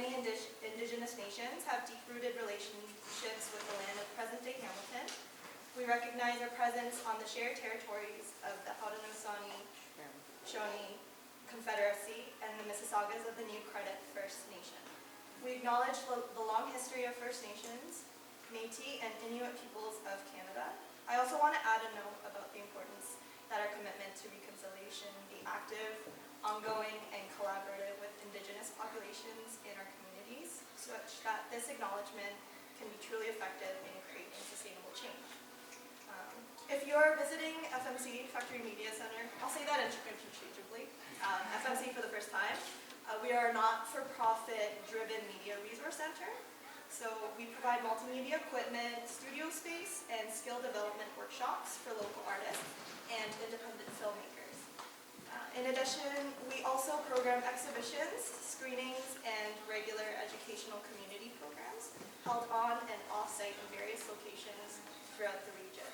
many Indigenous nations have deep-rooted relationships with the land of present-day Hamilton. We recognize our presence on the shared territories of the Haudenosaunee Confederacy and the Mississaugas of the New Credit First Nation. We acknowledge the long history of First Nations, Métis, and Inuit peoples of Canada. I also want to add a note about the importance that our commitment to reconciliation be active, ongoing, and collaborative with Indigenous populations in our communities, such that this acknowledgement can be truly effective in creating sustainable change. If you're visiting FMC, Factory Media Center, I'll say that interchangeably, FMC for the first time, we are a not-for-profit driven media resource center. So we provide multimedia equipment, studio space, and skill development workshops for local artists and independent filmmakers. In addition, we also program exhibitions, screenings, and regular educational community programs held on and off-site in various locations throughout the region.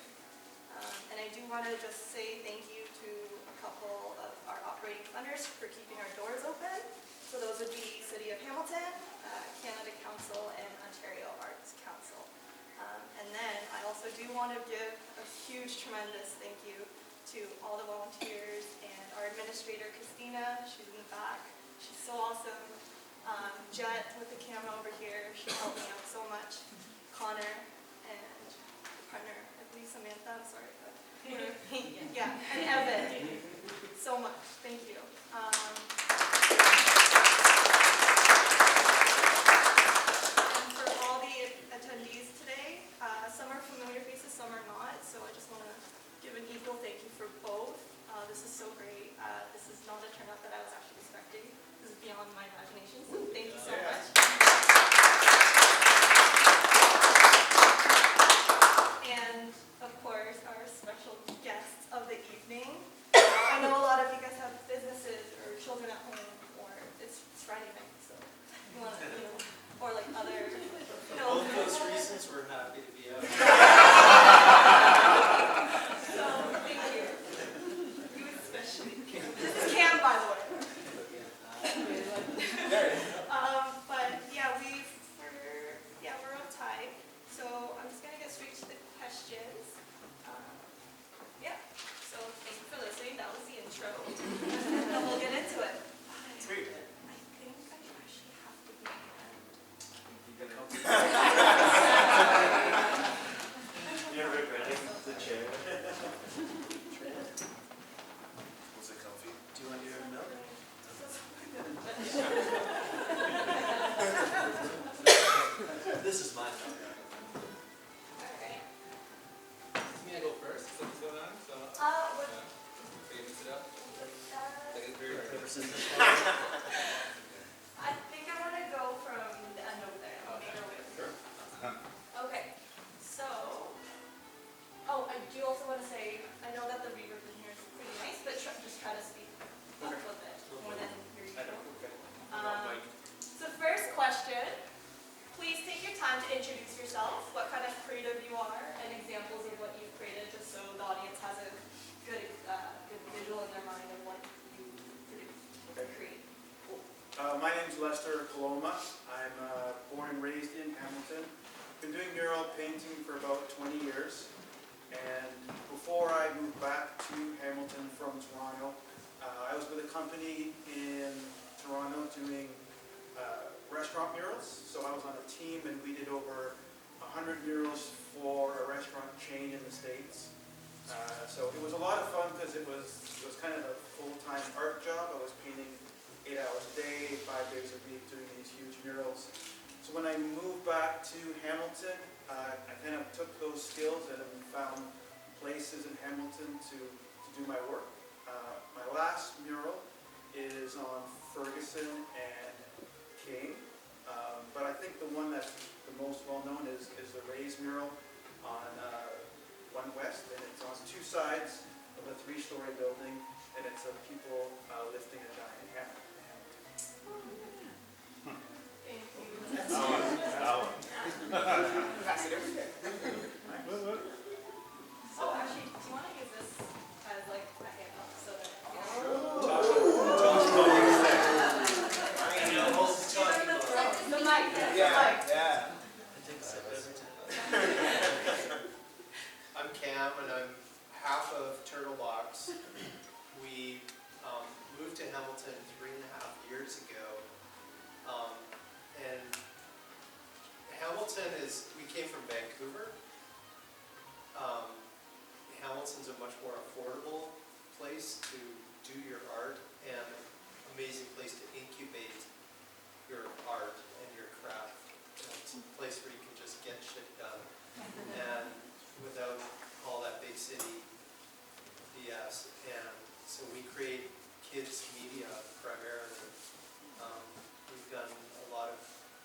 And I do want to just say thank you to a couple of our operating funders for keeping our doors open. So those would be City of Hamilton, Canada Council, and Ontario Arts Council. And then I also do want to give a huge, tremendous thank you to all the volunteers and our administrator, Christina. She's in the back. She's so awesome. Jet with the camera over here. She helped me out so much. Connor and partner, I believe Samantha, I'm sorry. But yeah, and Evan. So much. Thank you. And for all the attendees today, some are familiar faces, some are not. So I just want to give an equal thank you for both. This is so great. This is not a turnout that I was actually expecting. This is beyond my imagination. So thank you so much. And of course, our special guests of the evening. I know a lot of you guys have businesses or children at home, or it's Friday night, so you want to, or like other, Both those reasons, we're happy to be out. So thank you. You especially. This is Cam, by the way. But yeah, we're on time. So I'm just gonna get straight to the questions. Yeah. So thank you for listening. That was the intro. And then we'll get into it. Sweet. I think I actually have to be You're regretting the chair. Was it comfy? Do you want your milk? This is my milk. Alright. Me, I go first, so what's going on? So, What? so you mix it up? Like it's very Paper, scissors, I think I want to go from the end over there. Sure. Okay. So, I do also want to say, I know that the reverb in here is pretty nice, but just try to speak up a little bit more than your usual. So first question, please take your time to introduce yourself, what kind of creative you are, and examples of what you've created, just so the audience has a good visual in their mind of what you produce or create. My name's Lester COLOMA. I'm born and raised in Hamilton. Been doing mural painting for about 20 years. And before I moved back to Hamilton from Toronto, I was with a company in Toronto doing restaurant murals. So I was on a team and we did over 100 murals for a restaurant chain in the States. So it was a lot of fun because it was kind of a full-time art job. I was painting 8 hours a day, 5 days a week, doing these huge murals. So when I moved back to Hamilton, I kind of took those skills and found places in Hamilton to do my work. My last mural is on Ferguson and King, but I think the one that's the most well-known is the Rays mural on 1 West, and it's on 2 sides of a 3-story building, and it's of people lifting a giant hammer. Thank you. Pass it every day. Oh, actually, do you want to use this as like a hand up so that Talking mic. Yeah, yeah. I take a sip every time. I'm Cam, and I'm half of Turtlebox. We moved to Hamilton 3.5 years ago. And Hamilton we came from Vancouver. Hamilton's a much more affordable place to do your art and amazing place to incubate your art and your craft. It's a place where you can just get shit done and without all that big city BS. And so we create kids media primarily. We've done a lot of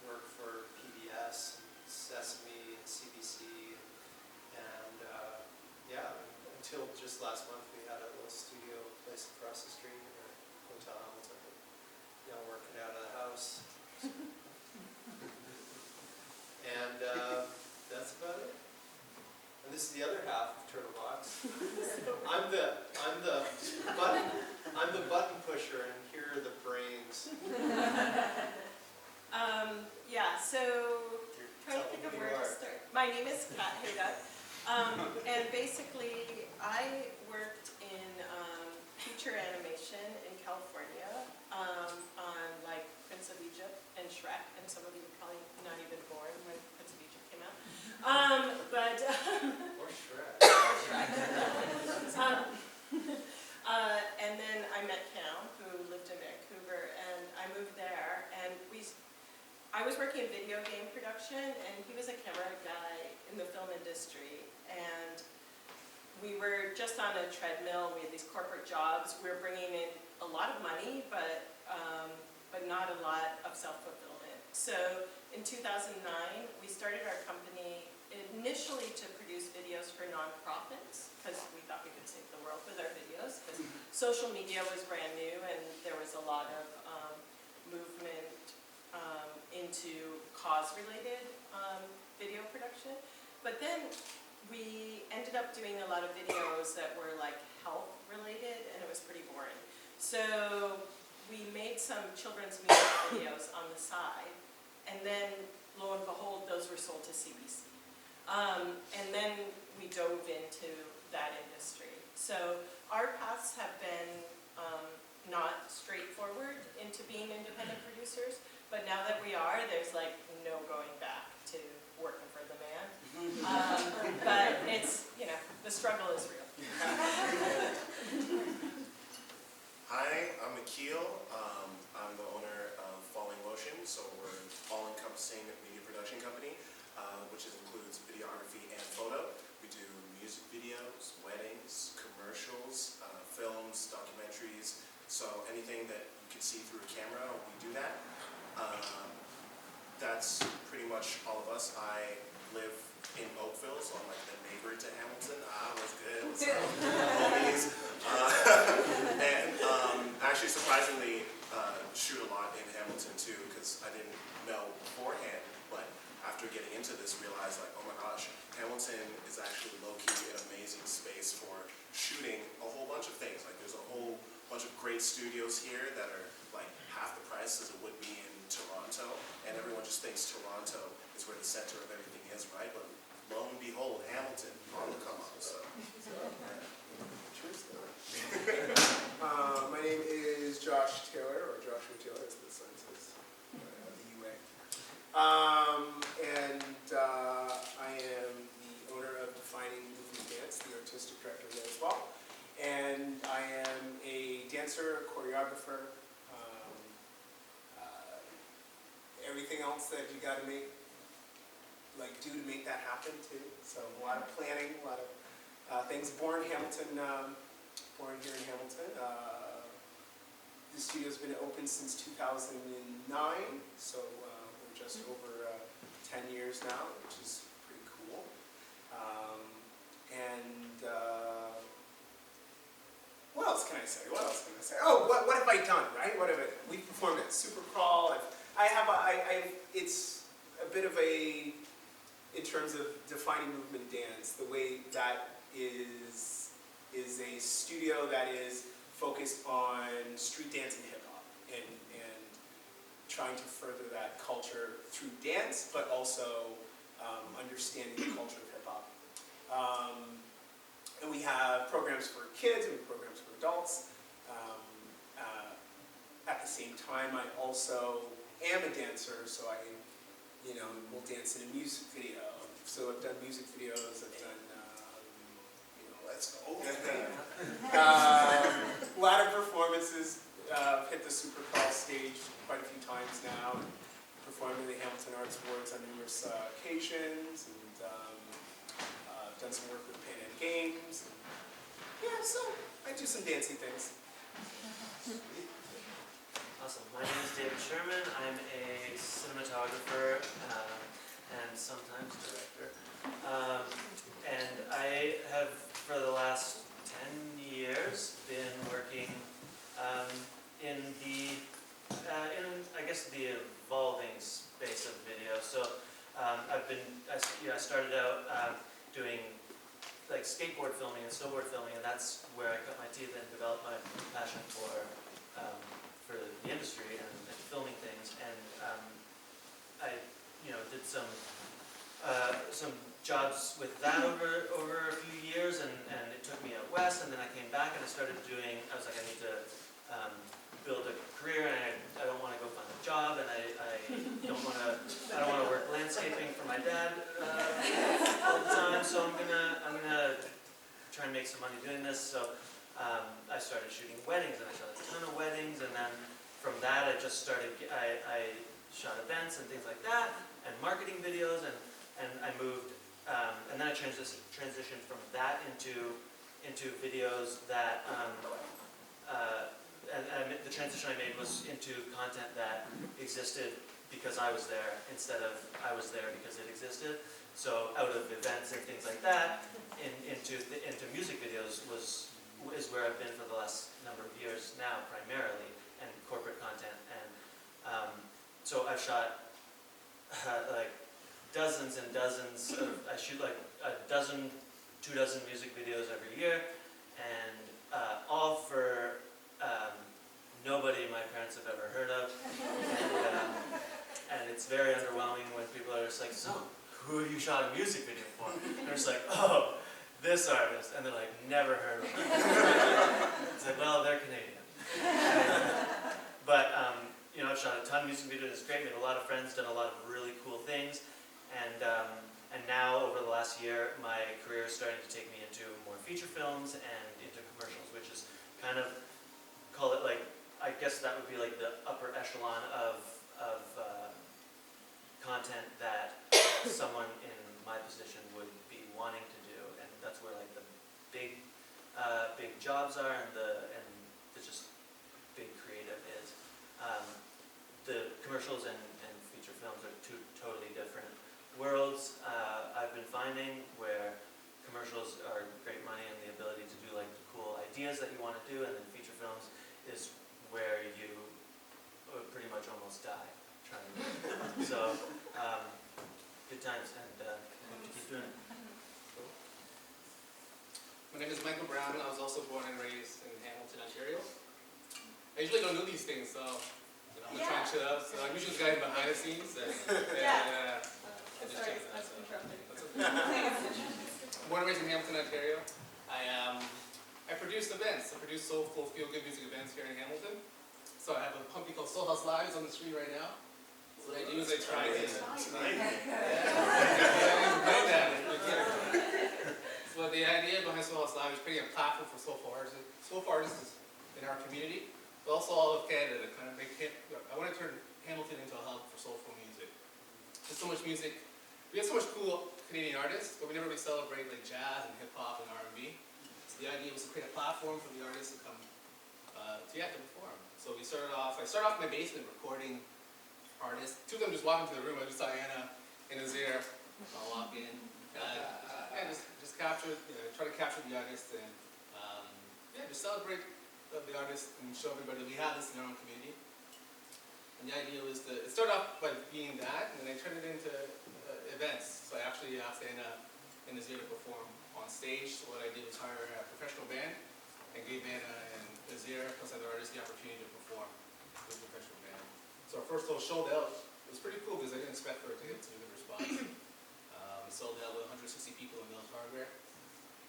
work for PBS, Sesame, and CBC, and yeah, until just last month we had a little studio place across the street in our Hotel Hamilton. You know, working out of the house. And that's about it. And this is the other half of Turtlebox. I'm the button pusher, and here are the brains. Yeah, so trying to think of where to start. My name is Kat Hayduck, and basically I worked in feature animation in California on like Prince of Egypt and Shrek, and some of you were probably not even born when Prince of Egypt came out. Or Shrek. And then I met Cam, who lived in Vancouver, and I moved there, and I was working in video game production, and he was a camera guy in the film industry, and we were just on a treadmill. We had these corporate jobs. We were bringing in a lot of money, but not a lot of self-fulfillment. So in 2009, we started our company initially to produce videos for nonprofits, because we thought we could save the world with our videos, because social media was brand new, and there was a lot of movement into cause-related video production. But then we ended up doing a lot of videos that were like health-related, and it was pretty boring. So we made some children's music videos on the side, and then lo and behold, those were sold to CBC. And then we dove into that industry. So our paths have been not straightforward into being independent producers, but now that we are, there's like no going back to working for the man. But it's, you know, the struggle is real. Hi, I'm AKIL. I'm the owner of Falling Motion, so we're an all-encompassing media production company, which includes videography and photo. We do music videos, weddings, commercials, films, documentaries, so anything that you can see through a camera, we do that. That's pretty much all of us. I live in Oakville, so I'm like the neighbor to Hamilton. What's good? What's up, homies? And actually, surprisingly, shoot a lot in Hamilton too, because I didn't know beforehand, but after getting into this, realized like, oh my gosh, Hamilton is actually low-key an amazing space for shooting a whole bunch of things. Like there's a whole bunch of great studios here that are like half the price as it would be in Toronto, and everyone just thinks Toronto is where the center of everything is, right? But lo and behold, Hamilton on the come up. So. True story. My name is Josh Taylor, or Joshua Taylor, as the sign says, the UA. I am the owner of Defining Movement Dance, the artistic director there as well. And I am a dancer, choreographer, everything else that you got to do to make that happen too. So a lot of planning, a lot of things. Born here in Hamilton. The studio's been open since 2009, so we're just over 10 years now, which is pretty cool. What else can I say? Oh, what have I done, right? We've performed at Supercrawl. It's a bit of in terms of defining movement dance, the way that is a studio that is focused on street dance and hip hop, and trying to further that culture through dance, but also understanding the culture of hip-hop. And we have programs for kids and programs for adults. At the same time, I also am a dancer, so I, will dance in a music video. So I've done music videos, I've done, let's go. Ladder performances, hit the Supercrawl stage quite a few times now. Performed in the Hamilton Arts Awards on numerous occasions, and done some work with Pan Am Games. Yeah, so I do some dancing things. Awesome. My name is David Sherman. I'm a cinematographer and sometimes director. And I have, for the last 10 years, been working in I guess, the evolving space of video. So I started out doing like skateboard filming and snowboard filming, and that's where I cut my teeth and developed my passion for the industry and filming things. And I did some jobs with that over a few years, and it took me out west, and then I came back and I started doing. I was like, I need to build a career, and I don't want to go find a job, and I don't want to work landscaping for my dad all the time. So I'm gonna try and make some money doing this. So I started shooting weddings, and I shot a ton of weddings, and then from that I just started. I shot events and things like that, and marketing videos, and I moved, and then I transitioned from that into videos that. And the transition I made was into content that existed because I was there instead of I was there because it existed. So out of events and things like that, into music videos is where I've been for the last number of years now, primarily, and corporate content. And so I've shot like dozens and dozens of. I shoot like a dozen, 2 dozen music videos every year, and all for. Nobody my parents have ever heard of, and it's very underwhelming when people are just like, so, who have you shot a music video for? And they're just like, oh, this artist, and they're like, never heard of them. It's like, well, they're Canadian. But, I've shot a ton of music videos, it's great, made a lot of friends, done a lot of really cool things, and now, over the last year, my career is starting to take me into more feature films and into commercials, which is kind of, call it like, I guess that would be like the upper echelon of content that someone in my position would be wanting to do, and that's where like the big jobs are, and the just big creative is. The commercials and feature films are two totally different worlds. I've been finding where commercials are great money and the ability to do like the cool ideas that you want to do, and then feature films is where you would pretty much almost die trying to do it. So, good times, and hope to keep doing it. My name is Michael Brown. I was also born and raised in Hamilton, Ontario. I usually don't do these things, so I'm gonna try and chill out. So I'm usually the guy behind the scenes. And Sorry, that's interrupting. Born and raised in Hamilton, Ontario. I produce events. I produce soulful, feel-good music events here in Hamilton. So I have a company called Soul House Live on the screen right now. So what I do is I try to... So the idea behind Soul House Live is creating a platform for soulful artists in our community, but also all of Canada to kind of make I want to turn Hamilton into a hub for soulful music. There's so much music. We have so much cool Canadian artists, but we never really celebrate like jazz and hip-hop and R&B. The idea was to create a platform for the artists to come to perform. So I started off in my basement recording artists. 2 of them just walked into the room. I just saw Anna and Azir. I'll walk in. And just capture, try to capture the artists and just celebrate the artists and show everybody that we have this in our own community. And the idea was it started off by being that, and then I turned it into events. So I actually asked Anna and Azir to perform on stage. So what I did was hire a professional band and gave Anna and Azir plus other artists the opportunity to perform with a professional band. So our first little sold out. It was pretty cool because I didn't expect for it to get such a good response. We sold out with 160 people in Mills Hardware.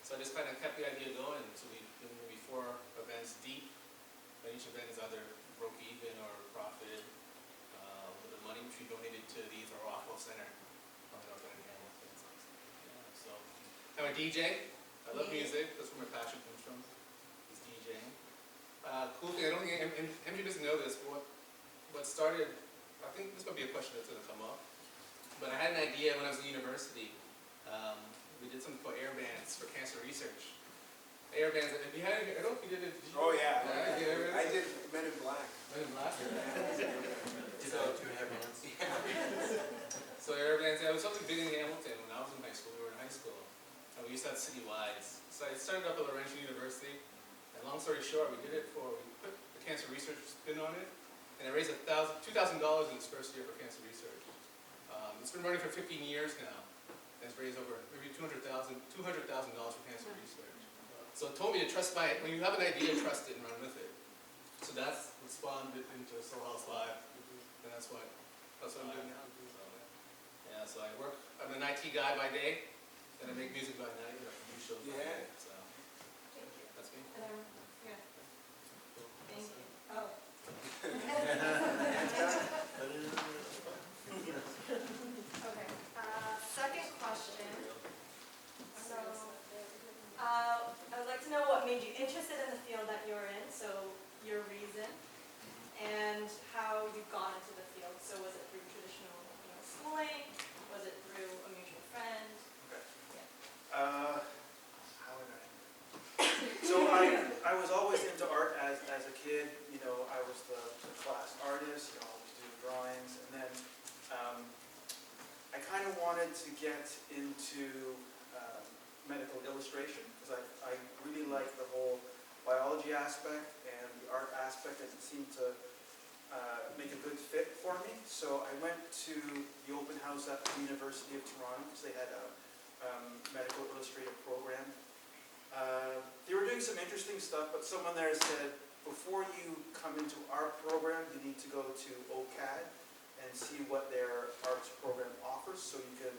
So I just kind of kept the idea going. So we've been maybe 4 events deep. And each event is either broke even or profited a little bit of money, which we donated to the Aqua Center on the North End of Hamilton. Yeah, so I'm a DJ. I love music. That's where my passion comes from, is DJing. Cool thing, I don't think MJ doesn't know this, but what started, I think this might be a question that's going to come up, but I had an idea when I was in university. We did something called air bands for cancer research. Air bands, and you had, I don't know if you did it. Did you? Oh, yeah. Yeah, I did Men in Black. Men in Black? Did I 2.5 minutes? So air bands, yeah, it was something big in Hamilton when I was in high school. We were in high school, and we used to have citywide. So I started up at Laurentian University, and long story short, we put the cancer research spin on it, and it raised $2,000 in its first year for cancer research. It's been running for 15 years now, and it's raised over maybe $200,000 for cancer research. So it told me to trust when you have an idea, trust it and run with it. So that's what spawned it into Soul House Live, and that's what I'm doing now. So I'm an IT guy by day, and I make music by night, and I produce shows by night, so that's me. And yeah. Thank you. Oh. Okay. Second question. So, I would like to know what made you interested in the field that you're in, so your reason, and how you got into the field. So was it through traditional schooling? Was it through a mutual friend? Okay. Yeah. How would I? So I was always into art as a kid. You know, I was the class artist. You know, always doing drawings, and then I kind of wanted to get into medical illustration because I really like the whole biology aspect and the art aspect, and it seemed to make a good fit for me. So I went to the open house at the University of Toronto because they had a medical illustrative program. They were doing some interesting stuff, but someone there said, before you come into our program, you need to go to OCAD and see what their arts program offers so you can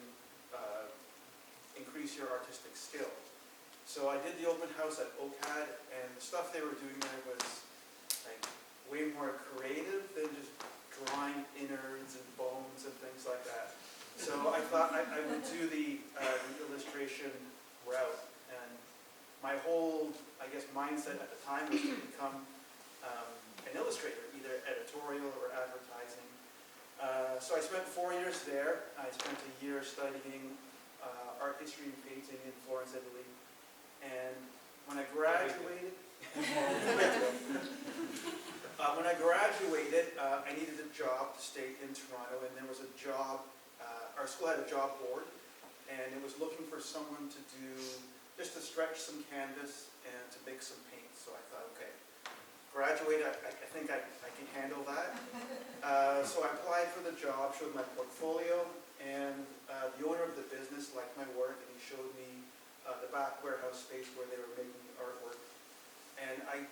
increase your artistic skill. So I did the open house at OCAD, and the stuff they were doing there was like way more creative than just drawing innards and bones and things like that. So I thought I would do the illustration route, and my whole, I guess, mindset at the time was to become an illustrator, either editorial or advertising. So I spent 4 years there. I spent a year studying art history and painting in Florence, Italy. And when I graduated, I needed a job to stay in Toronto, and there was a job, our school had a job board, and it was looking for someone to do, just to stretch some canvas and to make some paint. So I thought, okay, graduated, I think I can handle that. So I applied for the job, showed my portfolio, and the owner of the business liked my work, and he showed me the back warehouse space where they were making the artwork. And I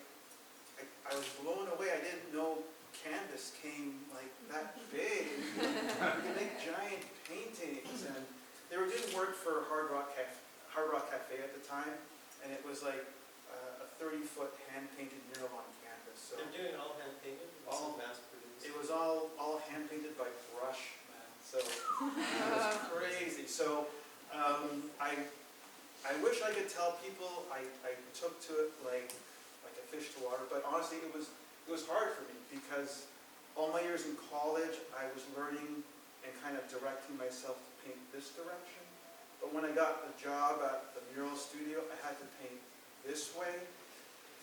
was blown away. I didn't know canvas came like that big. You could make giant paintings, and they were doing work for Hard Rock Cafe at the time, and it was like a 30-foot hand-painted mural on canvas. So They're doing all hand-painted? All mass-produced? it was all hand-painted by brush, man. So it was crazy. So I wish I could tell people I took to it like a fish to water, but honestly it was hard for me because all my years in college I was learning and kind of directing myself to paint this direction. But when I got the job at the mural studio, I had to paint this way.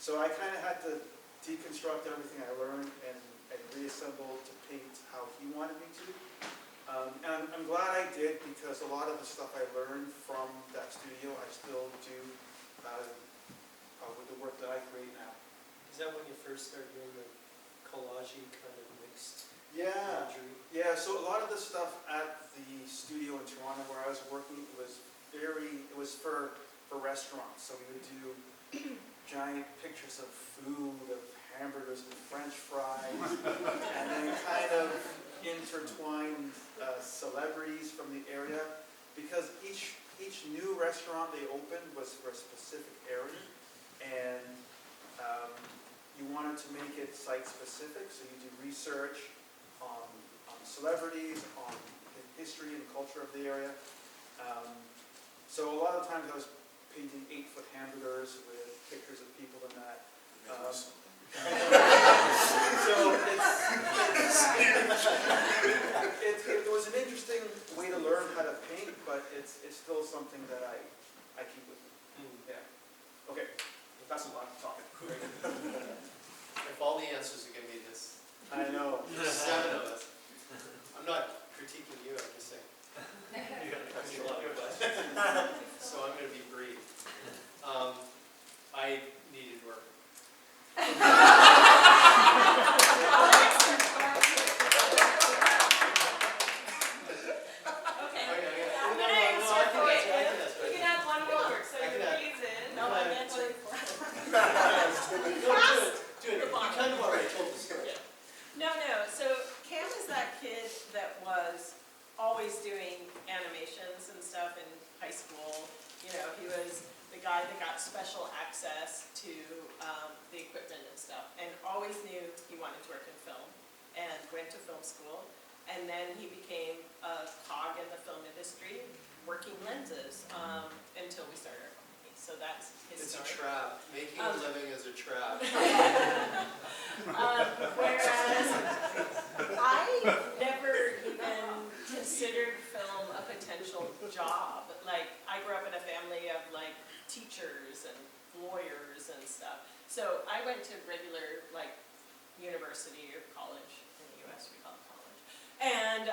So I kind of had to deconstruct everything I learned and reassemble to paint how he wanted me to. And I'm glad I did, because a lot of the stuff I learned from that studio I still do with the work that I create now. Is that when you first started doing the collage-y kind of mixed Yeah. imagery? Yeah, so a lot of the stuff at the studio in Toronto where I was working was for restaurants. So we would do giant pictures of food, of hamburgers and French fries, and then kind of intertwined celebrities from the area, because each new restaurant they opened was for a specific area, and you wanted to make it site-specific, so you do research on celebrities, on the history and culture of the area. So a lot of times I was painting 8-foot hamburgers with pictures of people in that. So it was an interesting way to learn how to paint, but it's still something that I keep with me. Yeah. Okay, that's a lot of talking. If all the answers are gonna be this, I know. there's 7 of us. I'm not critiquing you, I'm just saying. You gotta That's ask a a lot lot of of questions. So I'm gonna be brief. I needed work. Okay. Oh, yeah, yeah. I'm No, gonna no, no, answer I can for answer, I you. can answer. You can add one more, so I can the add- reason. No, No, I I'm answered. answering for. No, do it. The You bottom. kind of already told the story. No, so Cam is that kid that was always doing animations and stuff in high school. You know, he was the guy that got special access to the equipment and stuff, and always knew he wanted to work in film, and went to film school. And then he became a cog in the film industry, working lenses, until we started our company. So that's his It's a story. trap. Making a living is a trap. Whereas I never even considered film a potential job. Like, I grew up in a family of like teachers and lawyers and stuff. So I went to regular like university or college, in the US we call it college. And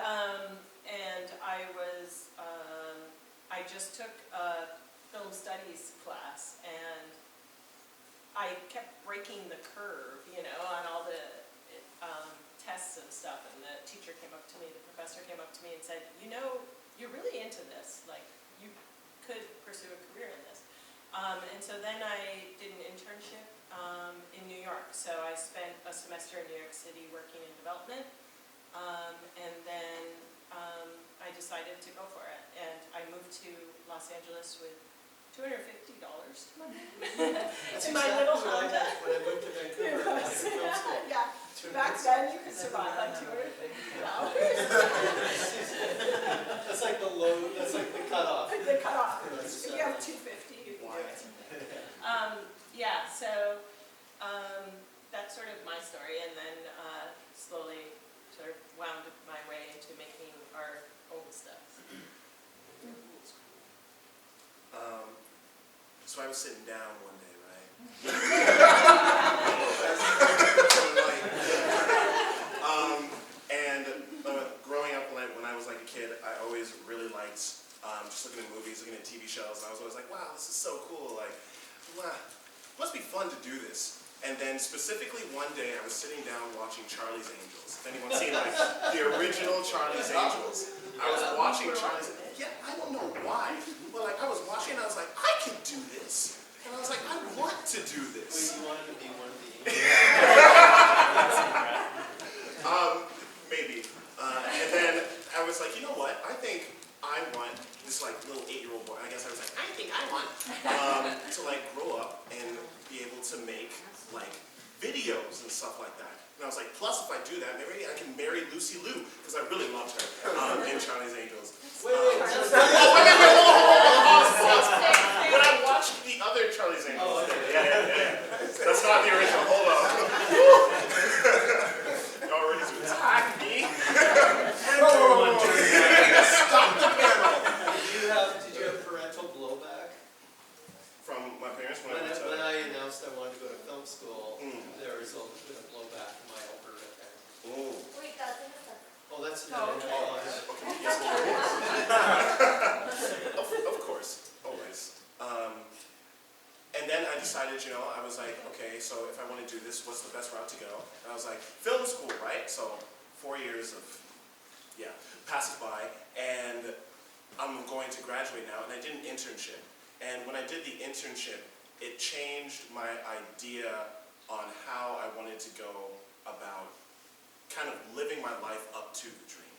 I just took a film studies class, and I kept breaking the curve, you know, on all the tests and stuff, and the teacher came up to me, the professor came up to me and said, you know, you're really into this, like, you could pursue a career in this. And so then I did an internship in New York, so I spent a semester in New York City working in development, and then I decided to go for it, and I moved to Los Angeles with $250 to my name. That's In my exactly little what I Honda. had when I moved to Vancouver. I went to film school. Yeah, back then you could survive on $250. That's like the low, that's like the cutoff. The cutoff. That's, If you have $250, you can do it. Yeah, so that's sort of my story, and then slowly sort of wound my way into making our own stuff. So I was sitting down one day, right? And growing up, when I was like a kid, I always really liked just looking at movies, looking at TV shows, and I was always like, wow, this is so cool. Like, wow, it must be fun to do this. And then specifically one day, I was sitting down watching Charlie's Angels. If anyone's seen like the original Charlie's Angels, I was watching Charlie's. Yeah, I don't know why, but like I was watching, and I was like, I can do this. And I was like, I want to do Wait, this. you wanted to be one of the... Maybe. And then I was like, you know what? I think I want this like little 8-year-old boy. I guess I was like, I think I want to like grow up and be able to make like videos and stuff like that. And I was like, plus if I do that, maybe I can marry Lucy Liu because I really loved her in Charlie's Angels. Wait, When I watched the other Charlie's Angels. Oh, okay. Yeah. That's not the original. Hold on. Y'all ready to attack me? Stop the panel. Did you have parental blowback? From my parents when I When went to... when I announced I wanted to go to film school, Mm. there was a bit of blowback from my Alberta family. Oh. Oh, that's... Oh, okay. Okay, yes. Of course, always. And then I decided, you know, I was like, okay, so if I want to do this, what's the best route to go? And I was like, film school, right? So 4 years of, passes by, and I'm going to graduate now, and I did an internship. And when I did the internship, it changed my idea on how I wanted to go about kind of living my life up to the dream,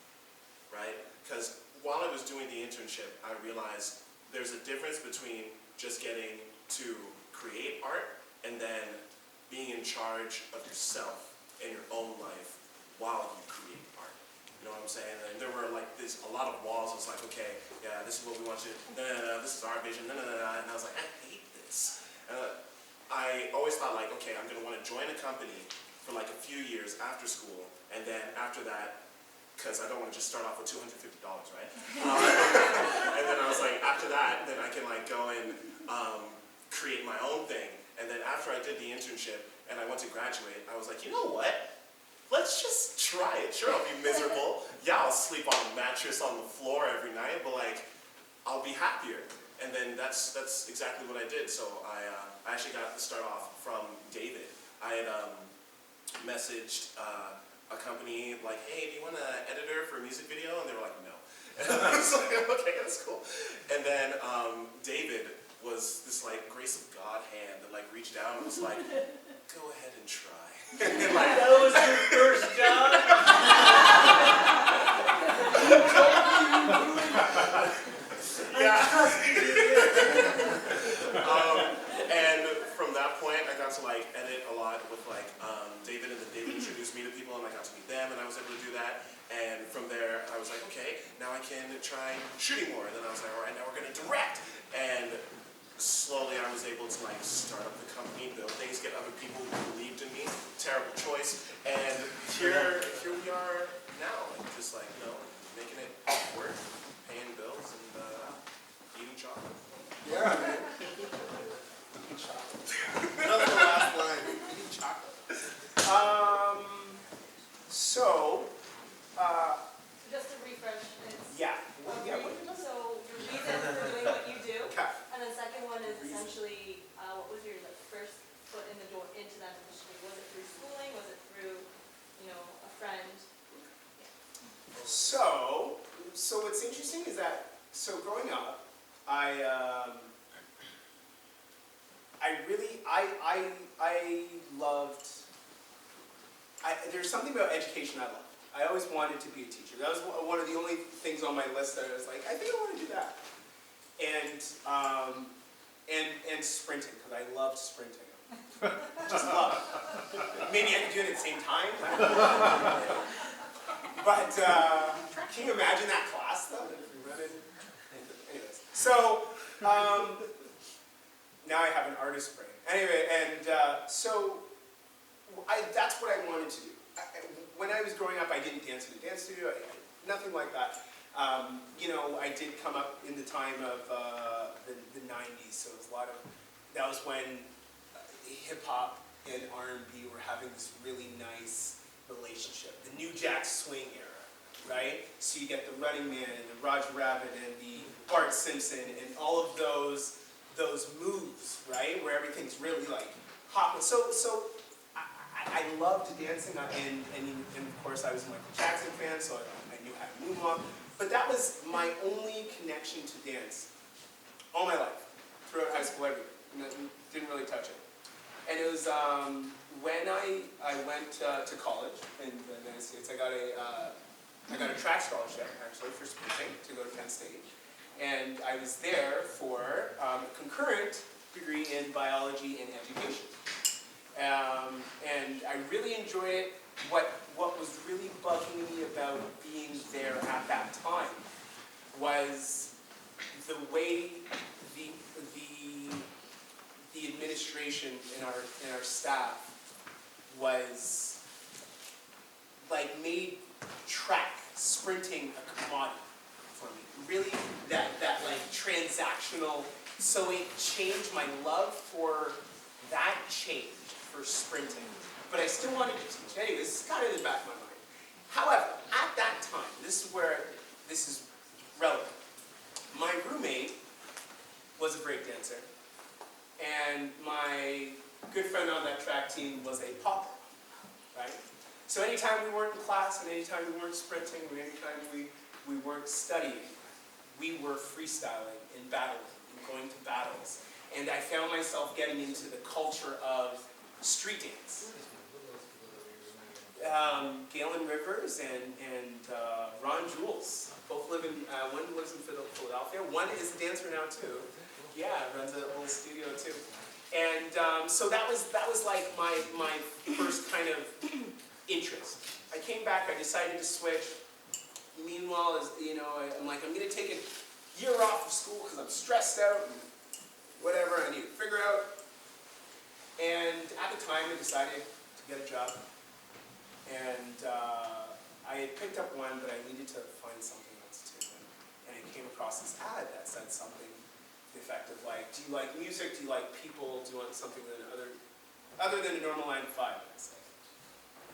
right? Because while I was doing the internship, I realized there's a difference between just getting to create art and then being in charge of yourself and your own life while you create art. You know what I'm saying? And there were like a lot of walls. It was like, okay, yeah, this is what we want you to do. No, this is our vision. No. And I was like, I hate this. I always thought like, okay, I'm gonna want to join a company for like a few years after school, and then after that, because I don't want to just start off with $250, right? And then I was like, after that, then I can like go and create my own thing. And then after I did the internship and I went to graduate, I was like, you know what? Let's just try it. Sure, I'll be miserable. Yeah, I'll sleep on a mattress on the floor every night, but like, I'll be happier. And then that's exactly what I did. So I actually got to start off from David. I had messaged a company like, hey, do you want an editor for a music video? And they were like, no. And I was like, okay, that's cool. And then David was this like grace of God hand that like reached down and was like, go ahead and try. And then, like, That was your first job? yeah. And from that point, I got to like edit a lot with like David, and then David introduced me to people, and I got to meet them, and I was able to do that. And from there, I was like, okay, now I can try shooting more. And then I was like, all right, now we're gonna direct. And slowly, I was able to like start up the company, build things, get other people who believed in me. Terrible choice. And here we are now, like, just like making it work, paying bills, and eating chocolate. Yeah, man. Eating chocolate. That was the last line. Eating chocolate. Just to refresh, it's Yeah. Yeah. so your reason for doing what you do, Okay. and the second one is essentially what was your like first foot in the door into that industry? Was it through schooling? Was it through a friend? So what's interesting is that growing up, I loved. There's something about education I loved. I always wanted to be a teacher. That was one of the only things on my list that I was like, I think I want to do that. And sprinting, because I loved sprinting. Just love it. Maybe I could do it at the same time. But can you imagine that class though? If we run it? Anyways, so now I have an artist brain. Anyway, and that's what I wanted to do. When I was growing up, I didn't dance in a dance studio. Nothing like that. I did come up in the time of the 90s, so it was that was when hip hop and R&B were having this really nice relationship. The New Jack Swing era, right? So you get the Running Man and the Roger Rabbit and the Bart Simpson and all of those moves, right? Where everything's really like hot. So I loved dancing, and of course I was a Michael Jackson fan, so I knew how to moonwalk. But that was my only connection to dance all my life, throughout high school, everything. Didn't really touch it. And it was when I went to college in the United States. I got a track scholarship actually for sprinting to go to Penn State, and I was there for a concurrent degree in biology and education. And I really enjoyed it. What was really bugging me about being there at that time was the way the administration and our staff was like made track sprinting a commodity for me. Really that like transactional. So it changed my love for that change for sprinting. But I still wanted to teach. Anyway, this is kind of in the back of my mind. However, at that time, this is where this is relevant. My roommate was a break dancer, and my good friend on that track team was a popper, right? So anytime we weren't in class, and anytime we weren't sprinting, and anytime we weren't studying, we were freestyling and battling and going to battles. And I found myself getting into the culture of street dance. Galen Rivers and Ron Jules both live in, one lives in Philadelphia, one is a dancer now too. Yeah, runs a little studio too. And so that was like my first kind of interest. I came back, I decided to switch. Meanwhile, I'm like, I'm gonna take a year off of school because I'm stressed out and whatever I need to figure out. And at the time, I decided to get a job. And I had picked up one, but I needed to find something else too. And I came across this ad that said something to the effect of like, do you like music? Do you like people? Do you want something other than a normal 9 to 5? And I said,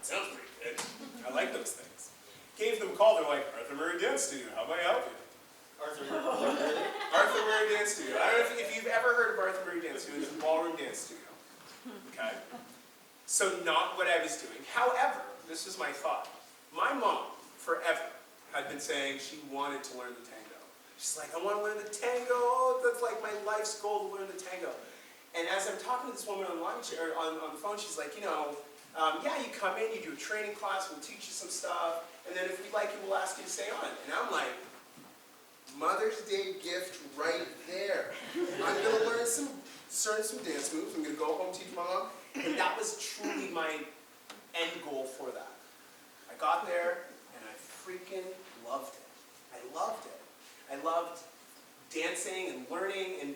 it sounds pretty good. I like those things. Gave them a call. They're like, Arthur Murray Dance Studio. How may I help you? Arthur Murray. Arthur Murray Dance Studio. I don't know if you've ever heard of Arthur Murray Dance Studio. It's a ballroom dance studio. Okay? So not what I was doing. However, this is my thought. My mom, forever, had been saying she wanted to learn the tango. She's like, I want to learn the tango. That's like my life's goal, to learn the tango. And as I'm talking to this woman on the phone, she's like, yeah, you come in, you do a training class, we'll teach you some stuff, and then if we like you, we'll ask you to stay on. And I'm like, Mother's Day gift right there. I'm going to learn some dance moves. I'm going to go home, teach my mom. And that was truly my end goal for that. I got there, and I freaking loved it. I loved it. I loved dancing and learning, and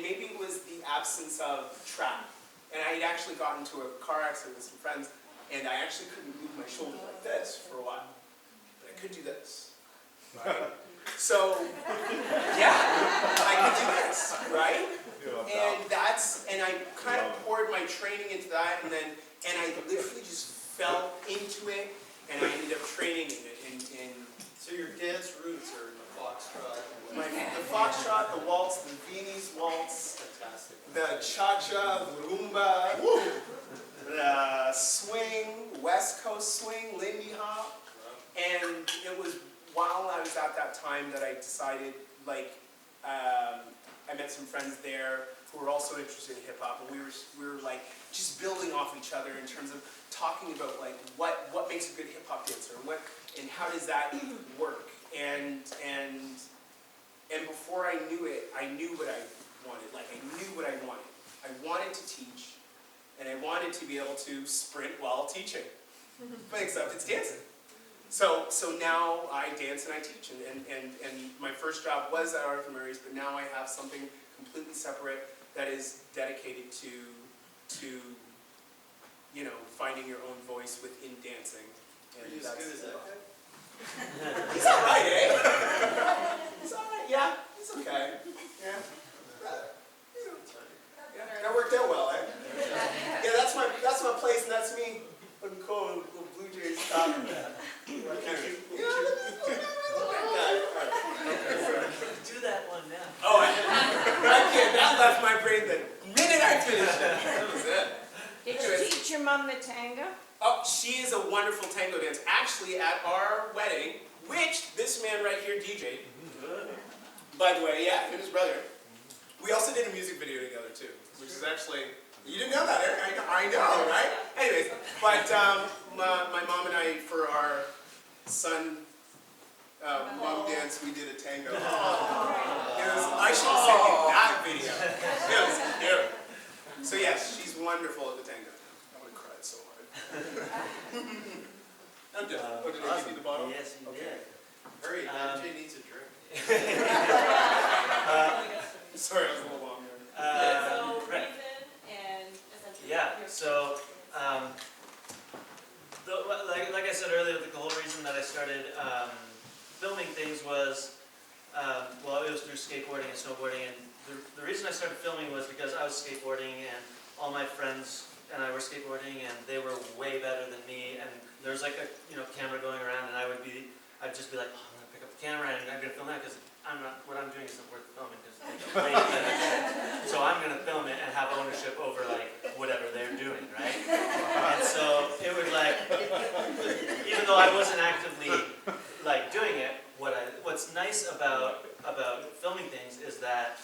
maybe it was the absence of track. And I had actually gotten into a car accident with some friends, and I actually couldn't move my shoulder like this for a while. But I could do this, right? So, yeah, I could do this, right? And I kind of poured my training into that, and I literally just fell into it, and I ended up training in So your dance roots are the foxtrot. the foxtrot, the waltz, the Viennese waltz, Fantastic. the cha-cha, the rumba, the swing, West Coast swing, Lindy Hop. And it was while I was at that time that I decided, I met some friends there who were also interested in hip hop, and we were like just building off each other in terms of talking about like what makes a good hip hop dancer and how does that work. And before I knew it, I knew what I wanted. Like I knew what I wanted. I wanted to teach, and I wanted to be able to sprint while teaching. But except it's dancing. So now I dance and I teach, and my first job was at Arthur Murray's, but now I have something completely separate that is dedicated to finding your own voice within dancing. Are you as good as that guy? He's all right, eh? He's all right. Yeah, he's okay. Yeah. That worked out well, eh? Yeah, that's my place, and that's me. Looking cool, little Blue Jays top. Do that one now. Oh, I can't. That left my brain the minute I finished it. That was it. Did you teach your mom the tango? Oh, she is a wonderful tango dancer. Actually, at our wedding, which this man right here DJ'd, by the way, yeah, and his brother. We also did a music video together too, which is actually, you didn't know that, Eric? I know, right? Anyways, but my mom and I, for our son mom dance, we did a tango. I should have sent you that video. It was cute. So yes, she's wonderful at the tango. I would have cried so hard. I'm done. Oh, did I give you the bottle? Yes, you Okay. did. Hurry, MJ needs a drink. Sorry, I was a little long there. So Right. reason and essentially. Yeah, your- so, like I said earlier, the whole reason that I started filming things was, it was through skateboarding and snowboarding, and the reason I started filming was because I was skateboarding, and all my friends and I were skateboarding, and they were way better than me, and there was like a camera going around, and I'd just be like, oh, I'm gonna pick up the camera, and I'm gonna film that, because what I'm doing isn't worth filming, because they're way better. So I'm gonna film it and have ownership over like whatever they're doing, right? And so it was like, even though I wasn't actively like doing it, what's nice about filming things is that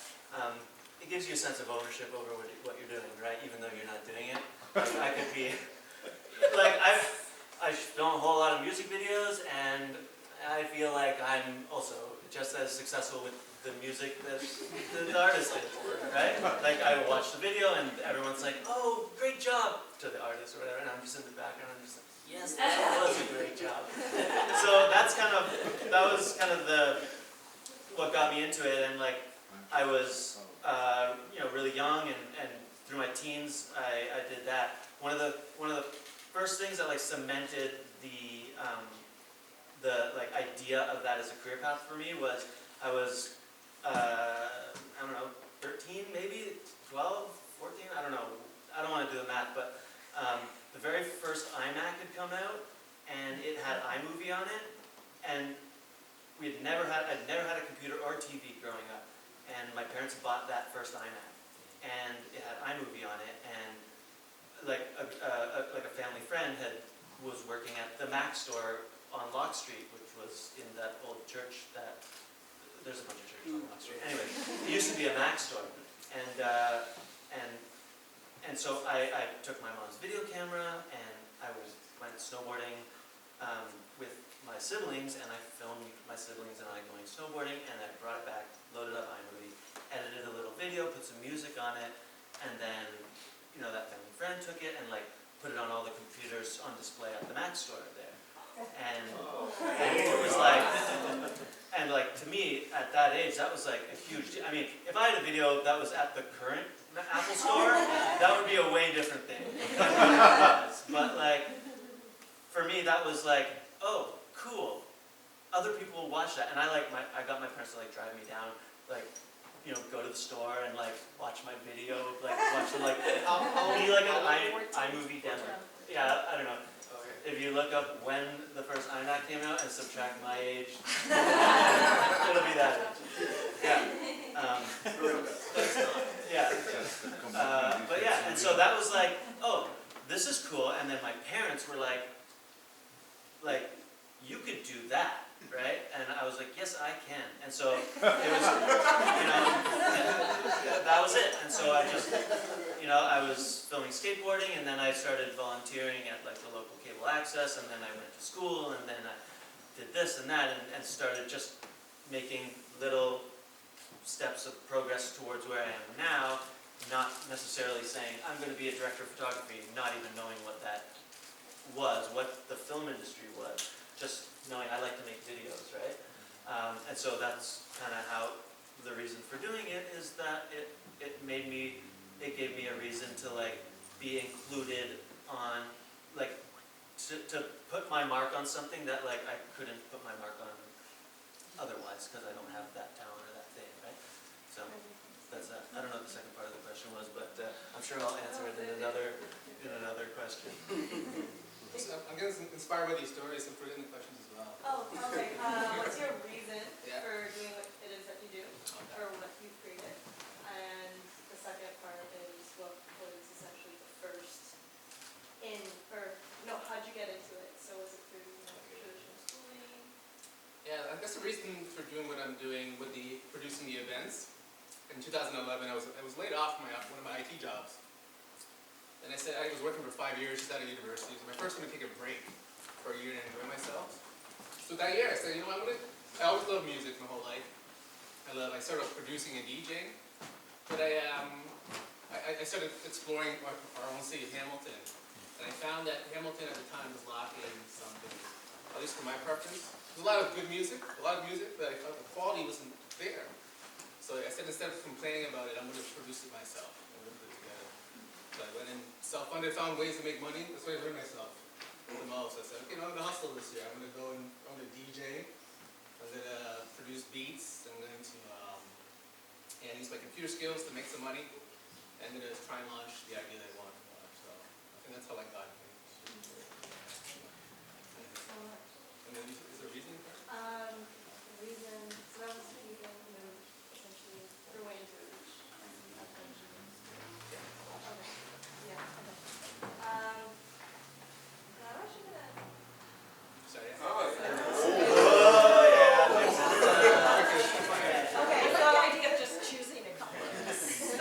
it gives you a sense of ownership over what you're doing, right? Even though you're not doing it. Like, I could be, like, I film a whole lot of music videos, and I feel like I'm also just as successful with the music that the artist did, right? Like, I watch the video, and everyone's like, "Oh, great job," to the artist or whatever, and I'm just in the background, I'm just like, "Yes, that was a great job." So that was kind of what got me into it, and like, I was, really young, and through my teens, I did that. One of the first things that like cemented the like idea of that as a career path for me was I was, I don't know, 13 maybe, 12, 14, I don't know. I don't want to do the math, but the very first iMac had come out, and it had iMovie on it, and I'd never had a computer or TV growing up, and my parents bought that first iMac, and it had iMovie on it, and like a family friend was working at the Mac store on Lock Street, which was in that old church that, there's a bunch of churches on Lock Street. Anyway, it used to be a Mac store, and so I took my mom's video camera, and I went snowboarding with my siblings, and I filmed my siblings and I going snowboarding, and I brought it back, loaded up iMovie, edited a little video, put some music on it, and then, that family friend took it and like put it on all the computers on display at the Mac store there. And it was like, and like to me at that age, that was like a huge, I mean, if I had a video that was at the current Apple store, that would be a way different thing than what it was. But like, for me, that was like, oh, cool. Other people will watch that. And I got my parents to like drive me down, like, go to the store and like watch my video, like watch the like, be like an iMovie demo. Yeah, I don't know. If you look up when the first iMac came out and subtract my age, it'll be that age. Yeah. But yeah, and so that was like, oh, this is cool. And then my parents were like, you could do that, right? And I was like, yes, I can. And so it was, that was it. And so I just, I was filming skateboarding, and then I started volunteering at like the local cable access, and then I went to school, and then I did this and that, and started just making little steps of progress towards where I am now, not necessarily saying, I'm going to be a director of photography, not even knowing what that was, what the film industry was, just knowing I like to make videos, right? And so that's kind of how the reason for doing it is that it gave me a reason to like be included on, like, to put my mark on something that like I couldn't put my mark on otherwise because I don't have that talent or that thing, right? So that's I don't know what the second part of the question was, but I'm sure I'll answer it in another question. So I'm getting inspired by these stories and put in the questions as well. Oh, okay. What's your reason Yeah. for doing what it is that you do, or what you've created? And the second part is what was essentially the first how'd you get into it? So was it through traditional schooling? Yeah, I guess the reason for doing what I'm doing with producing the events. In 2011, I was laid off from one of my IT jobs. And I said I was working for 5 years just out of university. So my first time to take a break for a year and enjoy myself. So that year I said, I always loved music my whole life. I started producing and DJing. But I started exploring our own city of Hamilton. And I found that Hamilton at the time was lacking something, at least for my preference. There's a lot of good music, but I felt the quality wasn't there. So I said, instead of complaining about it, I'm going to produce it myself. I'm going to put it together. So I went and self-funded, found ways to make money. That's what I learned myself the most. I said, okay, I'm going to hustle this year. I'm going to DJ. I'm going to produce beats. I'm going to use my computer skills to make some money. And I'm going to try and launch the idea that I want to launch. So I think that's how I got it. So much. And then is there a reason for it? The reason, so that was the reason you moved essentially your way into it. Okay. Yeah, okay. Now I should have. Sorry. Okay, so The idea of just choosing a couple. so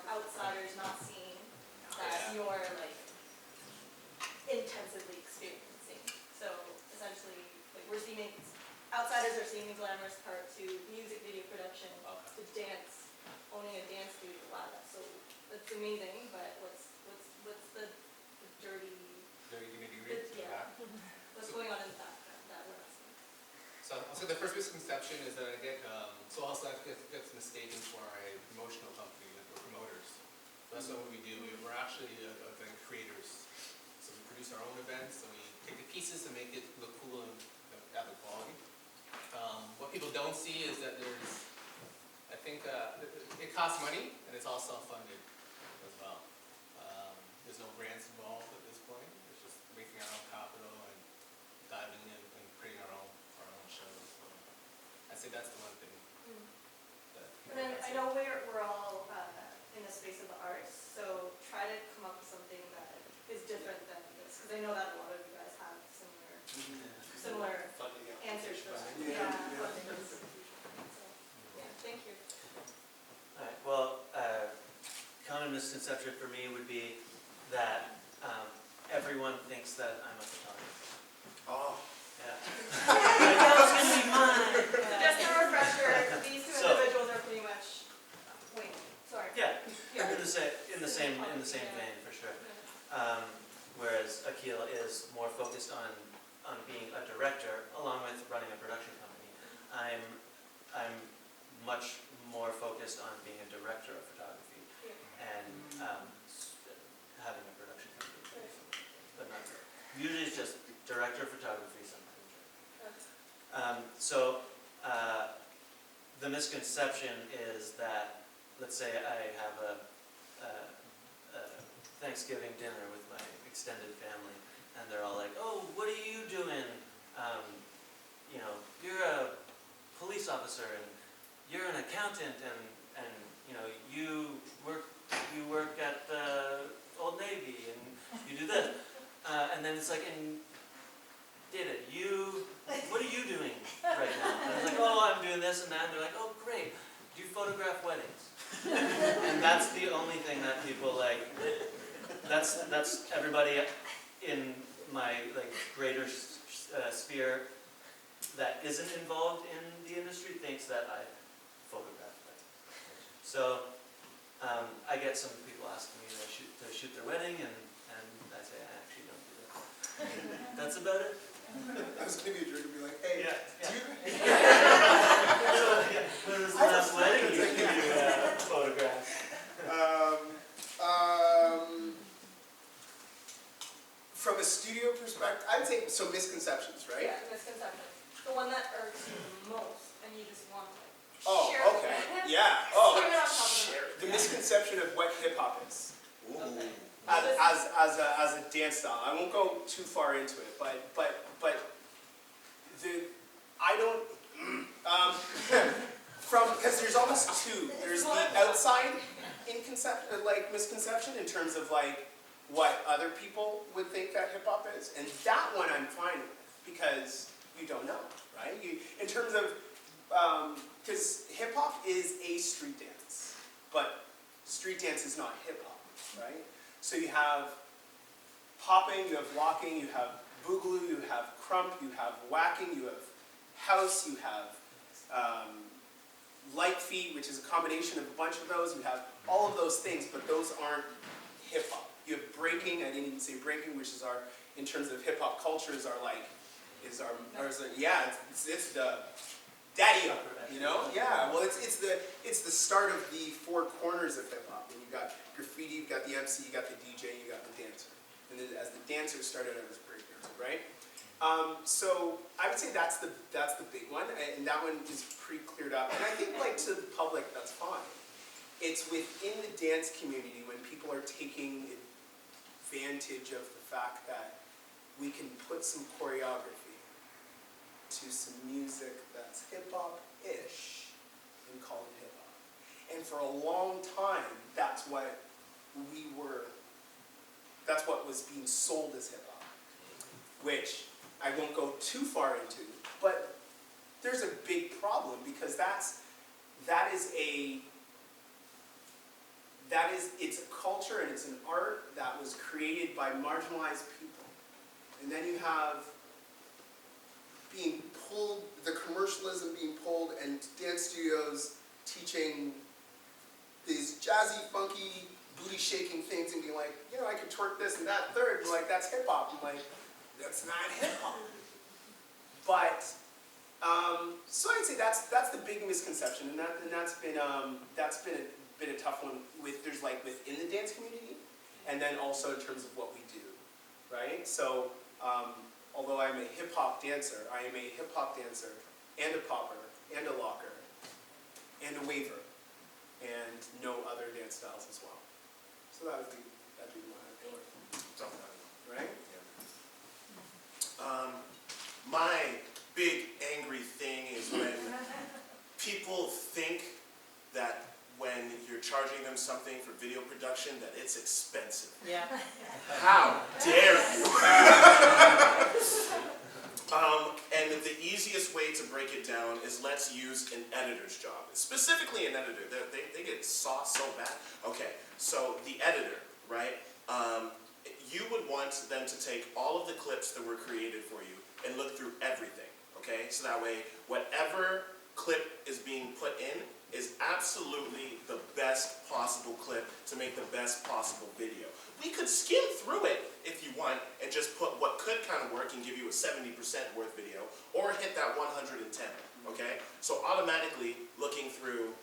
outsiders not seeing that you're like intensively experiencing. So essentially, like we're seeing, outsiders are seeing the glamorous part to music video production, to dance, owning a dance studio. Wow, that's amazing. But what's the dirty? Dirty nitty-gritty. Yeah. What's going on in that we're not seeing? So I'll say the first misconception is that I get, so also I gets mistaken for a promotional company, like we're promoters. That's not what we do. We're actually event creators. So we produce our own events, and we take the pieces and make it look cool and have the quality. What people don't see is that there's, I think, it costs money, and it's all self-funded as well. There's no grants involved at this point. It's just making our own capital and diving in and creating our own shows. So I'd say that's the one thing. And then I know we're all in the space of the arts, so try to come up with something that is different than this, because I know that a lot of you guys have similar Funding answers for that. Yeah. Funding institutions. So, yeah, thank you. All right, well, common misconception for me would be that everyone thinks that I'm a photographer. Oh, Yeah. That was gonna be mine. So just a refresher, these two So- individuals are pretty much, wait, sorry. Yeah, Here. in the same vein, for sure. Whereas AKIL is more focused on being a director, along with running a production company. I'm much more focused on being a director of photography and having a production company. But not, usually it's just director of photography, sometimes. So the misconception is that, let's say I have a Thanksgiving dinner with my extended family, and they're all like, "Oh, what are you doing? You know, you're a police officer, and you're an accountant, and you know, you work at the Old Navy, and you do this." And then it's like, "And David, what are you doing right now?" And I was like, "Oh, I'm doing this and that." And they're like, "Oh, great. Do you photograph weddings?" And that's the only thing that people like. That's everybody in my like greater sphere that isn't involved in the industry thinks that I photograph weddings. So I get some people asking me to shoot their wedding, and I say I actually don't do that. That's about it. I was gonna be a jerk and be like, hey, do you? When was the last wedding you photographed? From a studio perspective, I'd say, so misconceptions, right? Yeah, misconception. The one that irks you the most, and you just want to like, Oh, share it okay. with Yeah. Scream Oh, it on top of it. the misconception of what hip hop is. ooh. Okay. As a dance style. I won't go too far into it, but I don't because there's almost two. There's the outside misconception in terms of like what other people would think that hip hop is, and that one I'm fine with because you don't know, right? In terms of because hip hop is a street dance, but street dance is not hip hop, right? So you have popping, you have locking, you have boogaloo, you have crump, you have whacking, you have house, you have light feet, which is a combination of a bunch of those. You have all of those things, but those aren't hip hop. You have breaking. I didn't even say breaking, which is our, in terms of hip hop culture, it's the daddy up, you know? Yeah. Well, it's the start of the four corners of hip hop. And you got graffiti, you got the MC, you got the DJ, you got the dancer. And then as the dancer started out as breakdancer, right? So I would say that's the big one, and that one is pretty cleared up. And I think like to the public, that's fine. It's within the dance community when people are taking advantage of the fact that we can put some choreography to some music that's hip-hop-ish and call it hip-hop. And for a long time, that's what was being sold as hip-hop, which I won't go too far into, but there's a big problem because that is it's a culture and it's an art that was created by marginalized people. And then you have being pulled, the commercialism being pulled, and dance studios teaching these jazzy, funky, booty-shaking things and being like, you know, I can twerk this and that third, and like, that's hip-hop. I'm like, that's not hip-hop. But, so I'd say that's the big misconception, and that's been a tough one there's like within the dance community, and then also in terms of what we do, right? So, although I'm a hip-hop dancer, I am a hip-hop dancer, and a popper, and a locker, and a waver, and no other dance styles as well. So that'd be my right? My big angry thing is when people think that when you're charging them something for video production that it's expensive. Yeah. How dare you? And the easiest way to break it down is let's use an editor's job. Specifically an editor. They get sauced so bad. Okay, so the editor, right? You would want them to take all of the clips that were created for you and look through everything, okay? So that way, whatever clip is being put in is absolutely the best possible clip to make the best possible video. We could skim through it if you want and just put what could kind of work and give you a 70% worth video, or hit that 110, okay? So automatically looking through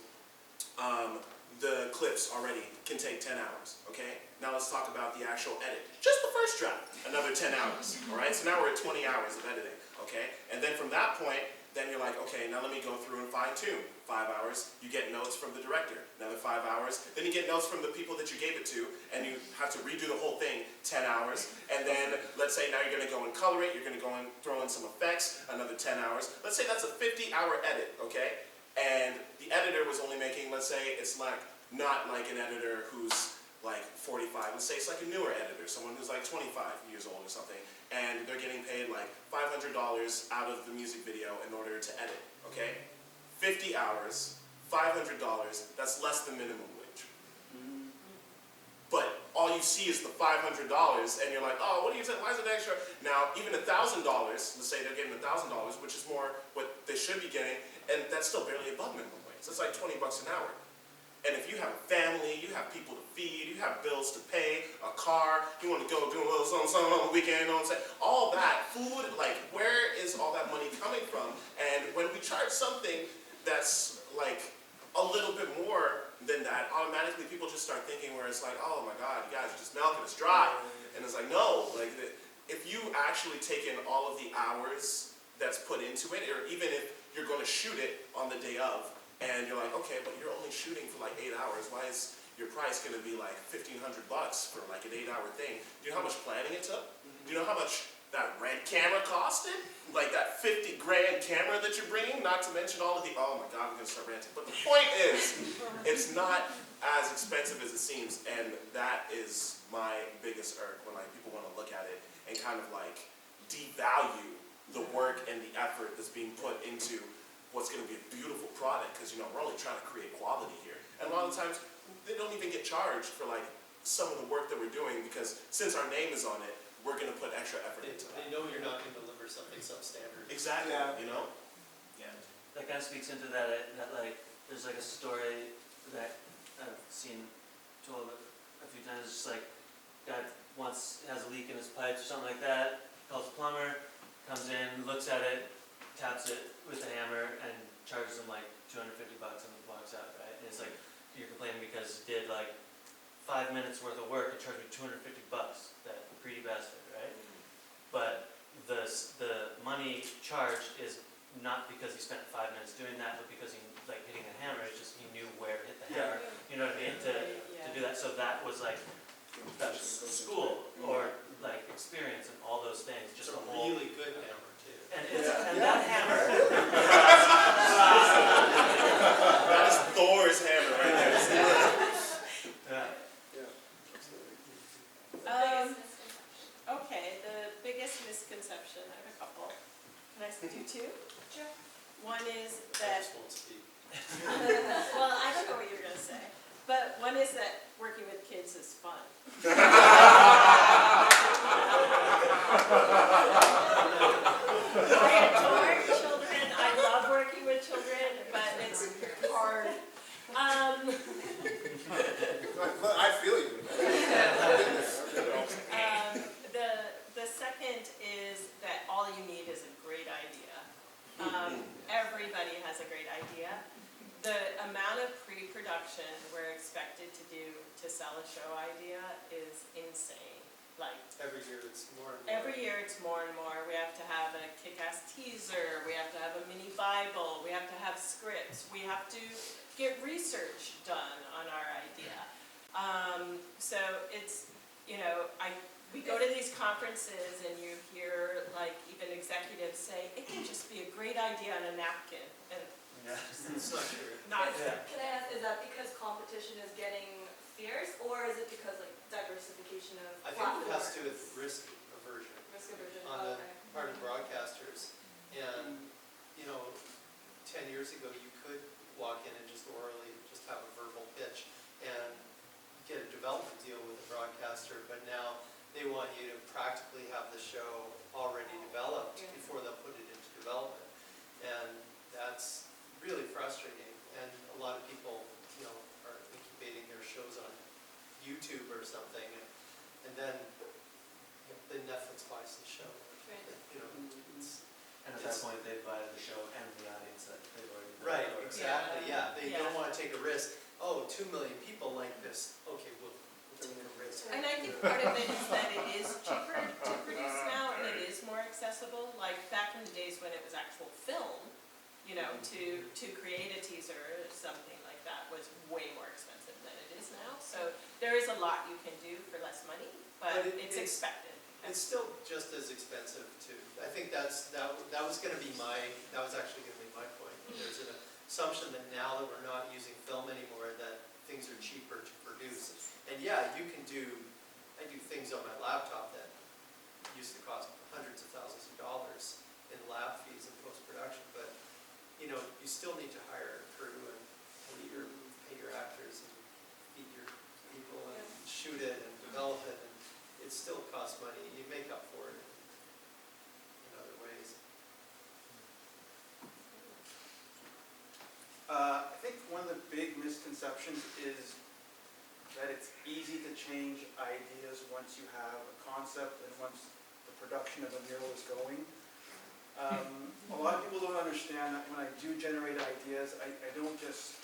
the clips already can take 10 hours, okay? Now let's talk about the actual edit. Just the first draft, another 10 hours, all right? So now we're at 20 hours of editing, okay? And then from that point, then you're like, okay, now let me go through and fine tune. 5 hours, you get notes from the director. Another 5 hours, then you get notes from the people that you gave it to, and you have to redo the whole thing, 10 hours. And then, let's say now you're gonna go and color it, you're gonna go and throw in some effects, another 10 hours. Let's say that's a 50-hour edit, okay? And the editor was only making, let's say it's like, not like an editor who's like 45, let's say it's like a newer editor, someone who's like 25 years old or something, and they're getting paid like $500 out of the music video in order to edit, okay? 50 hours, $500, that's less than minimum wage. But all you see is the $500, and you're like, oh, what are you saying, why is it extra? Now, even $1,000, let's say they're getting $1,000, which is more what they should be getting, and that's still barely above minimum wage. So it's like 20 bucks an hour. And if you have a family, you have people to feed, you have bills to pay, a car, you want to go do a little something on the weekend, you know what I'm saying? All that, food, like, where is all that money coming from? And when we charge something that's like a little bit more than that, automatically people just start thinking where it's like, oh my God, you guys are just milking us dry. And it's like, no, like, if you actually take in all of the hours that's put into it, or even if you're going to shoot it on the day of, and you're like, okay, but you're only shooting for like 8 hours. Why is your price going to be like $1,500 for like an 8-hour thing? Do you know how much planning it took? Do you know how much that red camera costed? Like that 50 grand camera that you're bringing? Not to mention all of the, oh my God, I'm going to start ranting. But the point is, it's not as expensive as it seems. And that is my biggest irk when like people want to look at it and kind of like devalue the work and the effort that's being put into what's going to be a beautiful product, because, you know, we're only trying to create quality here. And a lot of times, they don't even get charged for, like, some of the work that we're doing, because since our name is on it, we're going to put extra effort into They that. know you're not going to deliver something substandard. Exactly, Yeah. you know? Yeah, that kind of speaks into that like, there's like a story that I've seen told a few times. It's just like, guy has a leak in his pipes or something like that, calls a plumber, comes in, looks at it, taps it with a hammer, and charges him like $250 and walks out, right? And it's like, you're complaining because he did like 5 minutes worth of work and charged me $250, that greedy bastard, right? But the money charged is not because he spent 5 minutes doing that, but because he, like, hitting the hammer, it's just he knew where to hit the hammer, you know what I mean, to do that. So that was like, that's school, or like experience and all those things, It's just a a whole. really good hammer, too. And, and that hammer, That is Thor's hammer right there. Okay, the biggest misconception, I have a couple. Can I do two? Sure. One is I that, just won't speak. well, I don't know what you're gonna say, but one is that working with kids is fun. I adore children, I love working with children, but it's hard. I feel you. The second is that all you need is a great idea. Everybody has a great idea. The amount of pre-production we're expected to do to sell a show idea is insane. Like, Every year it's more and more. every year it's more and more. We have to have a kick-ass teaser, we have to have a mini Bible, we have to have scripts, we have to get research done on our idea. So it's, you know, we go to these conferences and you hear like even executives say, it can just be a great idea on a napkin. And Yeah. It's not true. not, Yeah. Can I ask, is that because competition is getting fierce, or is it because like diversification of I think it has to do with platforms? risk aversion Risk aversion, on the okay. part of broadcasters. And, you know, 10 years ago, you could walk in and just orally just have a verbal pitch and get a development deal with a broadcaster, but now they want you to practically have the show already developed Yeah. before they'll put it into development. And that's really frustrating. And a lot of people, you know, are incubating their shows on YouTube or something, and then Netflix buys the show. Right. You know, it's, And at that point, they buy the show and the audience that they've already built. right, Or- exactly, yeah. They Yeah. don't want to take a risk. Oh, 2 million people like this. Okay, we'll take a risk. and I think part of it is that it is cheaper to produce now and it is more accessible. Like back in the days when it was actual film, you know, to create a teaser or something like that was way more expensive than it is now. So there is a lot you can do for less money, but But it's expected. It's still just as expensive to, I think that was gonna be that was actually gonna be my point. There's an assumption that now that we're not using film anymore, that things are cheaper to produce. And yeah, I do things on my laptop that used to cost hundreds of thousands of dollars in lab fees and post-production, but, you know, you still need to hire a crew and pay your actors and feed your people and shoot it and develop it, and it still costs money. You make up for it in other ways. I think one of the big misconceptions is that it's easy to change ideas once you have a concept and once the production of a mural is going. A lot of people don't understand that when I do generate ideas, I don't just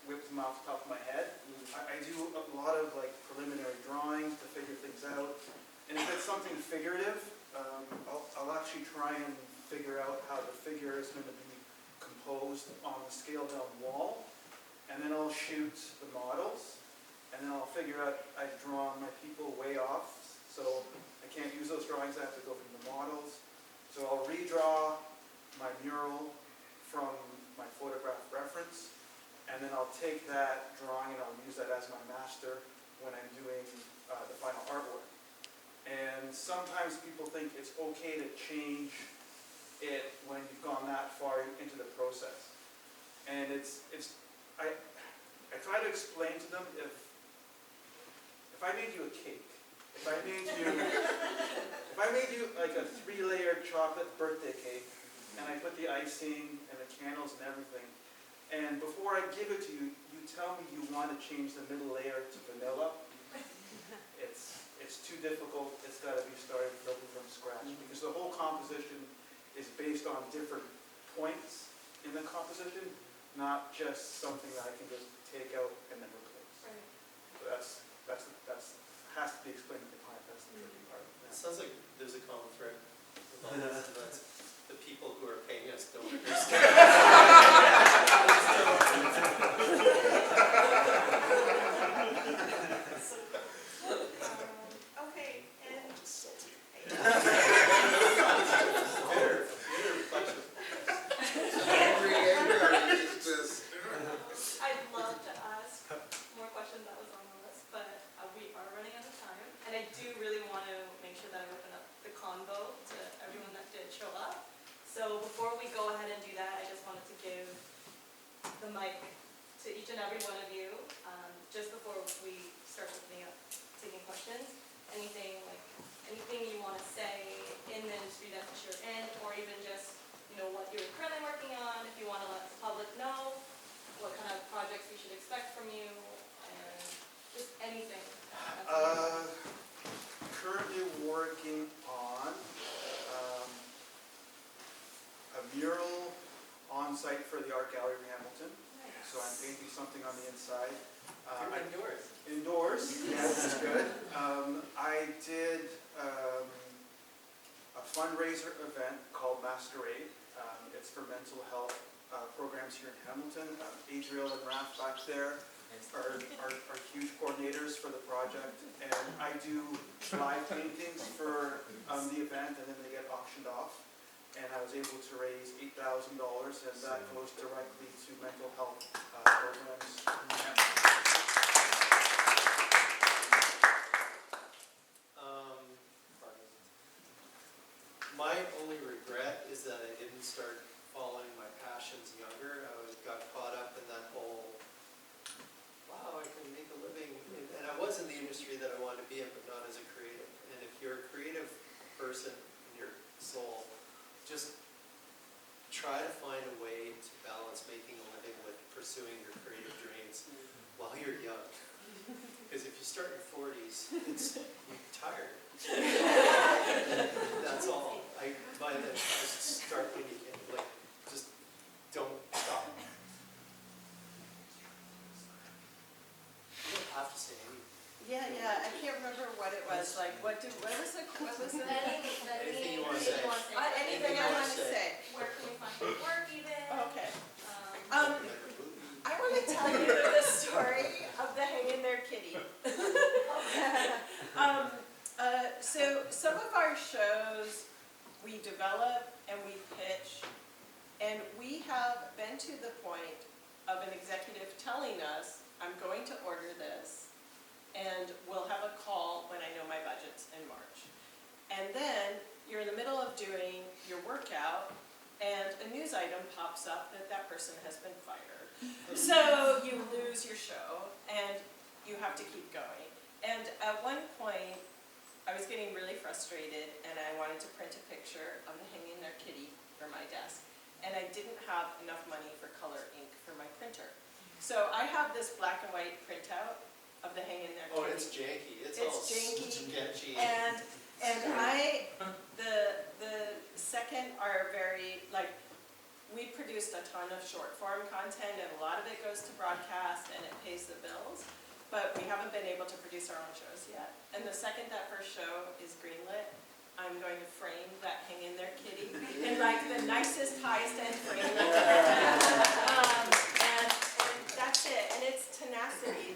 whip them off the top of my head. I do a lot of like preliminary drawings to figure things out. And if it's something figurative, I'll actually try and figure out how the figure is going to be composed on the scaled down wall. And then I'll shoot the models. And then I'll figure out I've drawn my people way off. So I can't use those drawings, I have to go from the models. So I'll redraw my mural from my photograph reference. And then I'll take that drawing and I'll use that as my master when I'm doing the final artwork. And sometimes people think it's okay to change it when you've gone that far into the process. And I try to explain to them if I made you a cake, if I made you like a 3-layered chocolate birthday cake, and I put the icing and the candles and everything, and before I give it to you, you tell me you want to change the middle layer to vanilla, it's too difficult, it's got to be started from scratch, because the whole composition is based on different points in the composition, not just something that I can just take out and then replace. Right. So that has to be explained to the client, that's the tricky part. It sounds like there's a common thread with all this, and that's the people who are paying us don't understand. Okay, and Bitter reflection. It's just, I'd love to ask more questions that was on the list, but we are running out of time. And I do really want to make sure that I open up the convo to everyone that did show up. So before we go ahead and do that, I just wanted to give the mic to each and every one of you. Just before we start opening up, taking questions. Anything you want to say in the industry that you're in, or even just, what you're currently working on, if you want to let the public know what kind of projects we should expect from you, and just anything. Currently working on a mural on site for the art gallery in Hamilton. So I'm painting something on the inside. Indoors. Indoors, yeah, that's good. I did a fundraiser event called Masquerade. It's for mental health programs here in Hamilton. Adriel and Raph back there are huge coordinators for the project. And I do live paintings for the event, and then they get auctioned off. And I was able to raise $8,000, and that goes directly to mental health programs in Hamilton. My only regret is that I didn't start following my passions younger. Got caught up in that whole, wow, I can make a living. And I was in the industry that I wanted to be in, but not as a creative. And if you're a creative person in your soul, just try to find a way to balance making a living with pursuing your creative dreams while you're young. Because if you start in your 40s, you're tired. That's all. I find that just start when you can. Just don't stop. You don't have to say anything. Yeah, I can't remember what it was, what was it? Anything you want to say. Anything I want to say. Where can we find your work even? Okay. Um, I want to tell you the story of the Hang in There Kitty. So some of our shows we develop and we pitch, and we have been to the point of an executive telling us, I'm going to order this, and we'll have a call when I know my budget's in March. And then you're in the middle of doing your workout, and a news item pops up that that person has been fired. So you lose your show, and you have to keep going. And at one point, I was getting really frustrated, and I wanted to print a picture of the Hang in There Kitty for my desk. And I didn't have enough money for color ink for my printer. So I have this black and white printout of the Hang in There Kitty. Oh, it's janky. It's all janky. sketchy. And the second are very, we produced a ton of short form content, and a lot of it goes to broadcast, and it pays the bills. But we haven't been able to produce our own shows yet. And the second that first show is greenlit, I'm going to frame that Hang in There Kitty in the nicest, highest end frame. And that's it. And it's tenacity.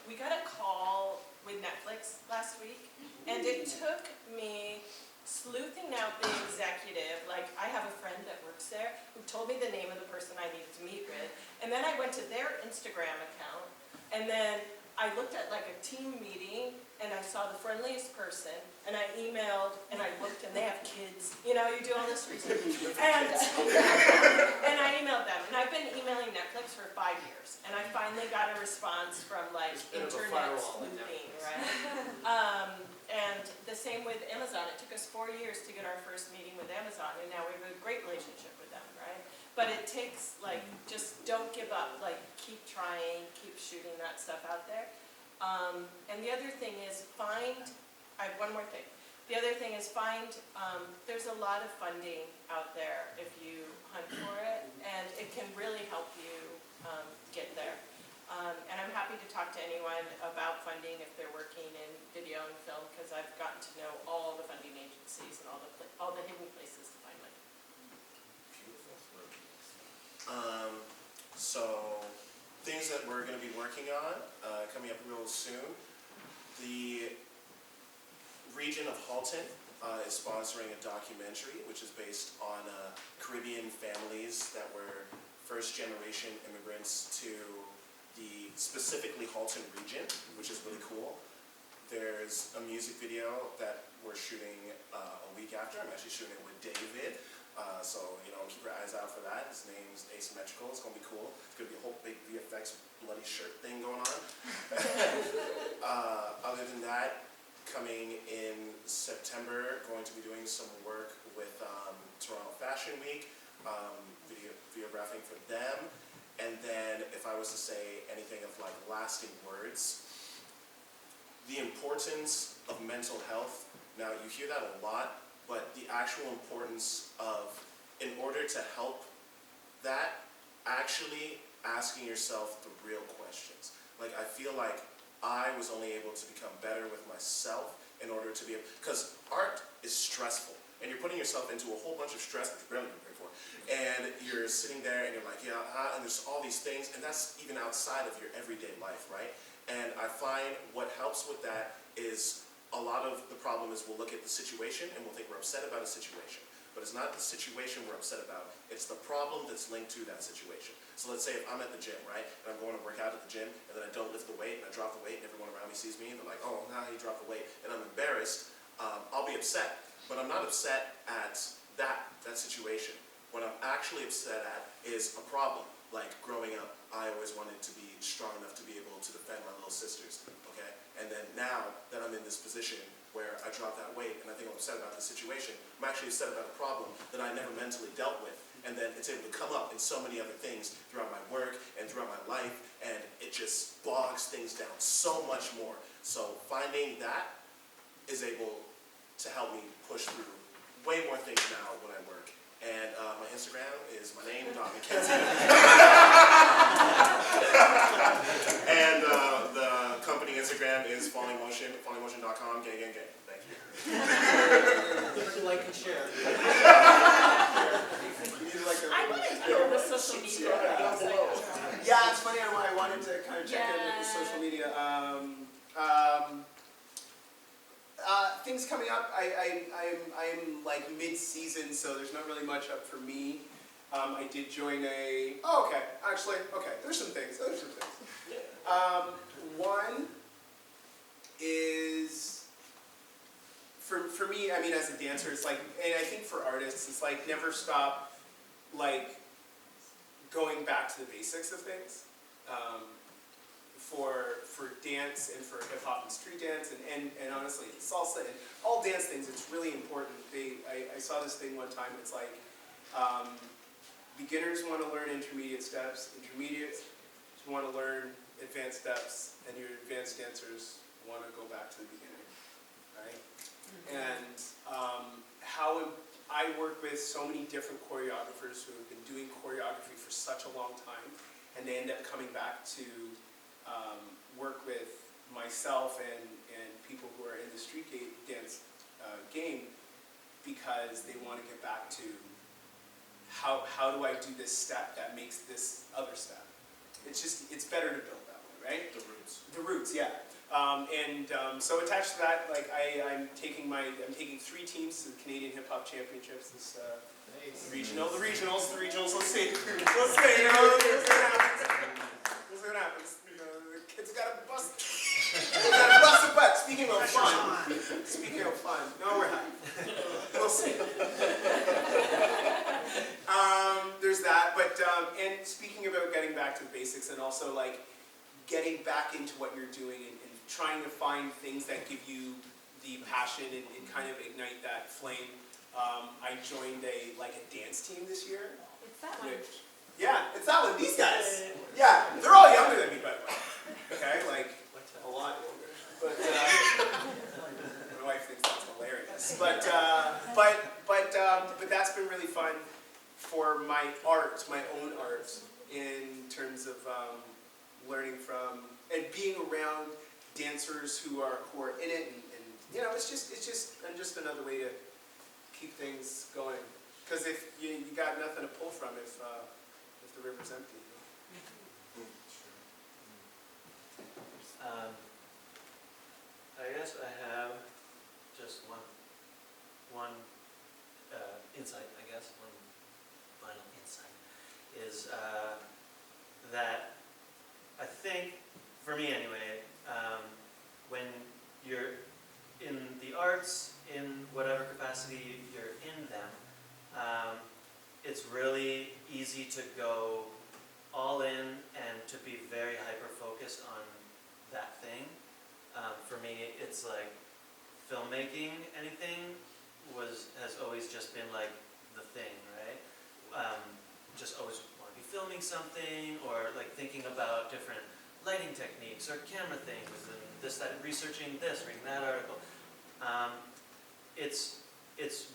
We got a call with Netflix last week, and it took me sleuthing out the executive. I have a friend that works there who told me the name of the person I needed to meet with, and then I went to their Instagram account, and then I looked at a team meeting, and I saw the friendliest person, and I emailed, and I looked, and they have kids. You do all this research. And I emailed them, and I've been emailing Netflix for 5 years, and I finally got a response from internet sleuthing, right? And the same with Amazon. It took us 4 years to get our first meeting with Amazon, and now we have a great relationship with them, right? But it takes, just don't give up. Keep trying, keep shooting that stuff out there. And the other thing is I have one more thing. The other thing is there's a lot of funding out there if you hunt for it, and it can really help you get there. And I'm happy to talk to anyone about funding if they're working in video and film, because I've gotten to know all the funding agencies and all the hidden places to find money. So things that we're going to be working on coming up real soon. The region of Halton is sponsoring a documentary which is based on Caribbean families that were first-generation immigrants to the specifically Halton region, which is really cool. There's a music video that we're shooting a week after. I'm actually shooting it with David. So, you know, keep your eyes out for that. His name's Asymmetrical. It's going to be cool. It's going to be a whole big VFX bloody shirt thing going on. Other than that, coming in September, going to be doing some work with Toronto Fashion Week, videographing for them. And then if I was to say anything of like lasting words, the importance of mental health. Now, you hear that a lot, but the actual importance of, in order to help that, actually asking yourself the real questions. Like, I feel like I was only able to become better with myself in order to be able, because art is stressful, and you're putting yourself into a whole bunch of stress that you're barely prepared for, and you're sitting there and you're like, yeah, and there's all these things, and that's even outside of your everyday life, right? And I find what helps with that is a lot of the problem is we'll look at the situation and we'll think we're upset about a situation. But it's not the situation we're upset about, it's the problem that's linked to that situation. So let's say if I'm at the gym, right, and I'm going to work out at the gym, and then I don't lift the weight, and I drop the weight, and everyone around me sees me, and they're like, oh, now you dropped the weight, and I'm embarrassed, I'll be upset. But I'm not upset at that situation. What I'm actually upset at is a problem. Like growing up, I always wanted to be strong enough to be able to defend my little sisters, okay? And then now that I'm in this position where I dropped that weight and I think I'm upset about the situation, I'm actually upset about a problem that I never mentally dealt with. And then it's able to come up in so many other things throughout my work and throughout my life, and it just bogs things down so much more. So finding that is able to help me push through way more things now when I work. And my Instagram is my name, .McKenzie. And the company Instagram is Falling Motion, fallingmotion.com, gang, gang, gang. Thank you. Please like and share. I want to hear the social media. Yeah, it's funny. I wanted to kind of check in with the social media. Things coming up. I'm like mid-season, so there's not really much up for me. I did join a. Oh, okay. Actually, okay. There's some things. One is for me. I mean, as a dancer, it's like, and I think for artists, it's like never stop, like going back to the basics of things. For dance and for hip hop and street dance and honestly salsa and all dance things, it's really important. I saw this thing one time. It's like beginners want to learn intermediate steps, intermediates want to learn advanced steps, and your advanced dancers want to go back to the beginning, right? And how I work with so many different choreographers who have been doing choreography for such a long time, and they end up coming back to work with myself and people who are in the street dance game because they want to get back to how do I do this step that makes this other step. It's better to build that way, right? The roots, yeah. So attached to that, like I'm taking 3 teams to the Canadian Hip Hop Championships this the regionals. Let's see. We'll see what happens. The kids gotta bust a butt. Speaking of fun. No, we're not. We'll see. There's that, but and speaking about getting back to the basics and also like getting back into what you're doing and trying to find things that give you the passion and kind of ignite that flame. I joined a dance team this year. It's that one. Yeah, it's that one. These guys. Yeah, they're all younger than me, by the way. Okay, like a lot younger. But my wife thinks that's hilarious. But that's been really fun for my art, my own art, in terms of learning from and being around dancers who are in it, and you know, it's just another way to keep things going. Because if you got nothing to pull from if the river's empty. I guess I have just one insight, one final insight, is that I think, for me anyway, when you're in the arts, in whatever capacity you're in them, it's really easy to go all in and to be very hyper-focused on that thing. For me, it's like filmmaking, anything, has always just been like the thing, right? Just always want to be filming something, or like thinking about different lighting techniques or camera things, and this, that, researching this, reading that article. It's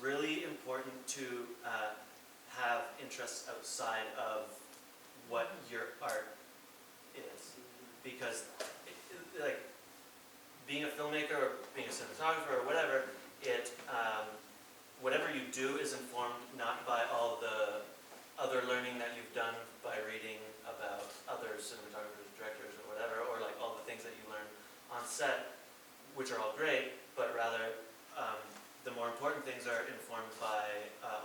really important to have interests outside of what your art is, because like being a filmmaker or being a cinematographer or whatever, whatever you do is informed not by all the other learning that you've done by reading about other cinematographers, directors, or whatever, or like all the things that you learn on set, which are all great, but rather the more important things are informed by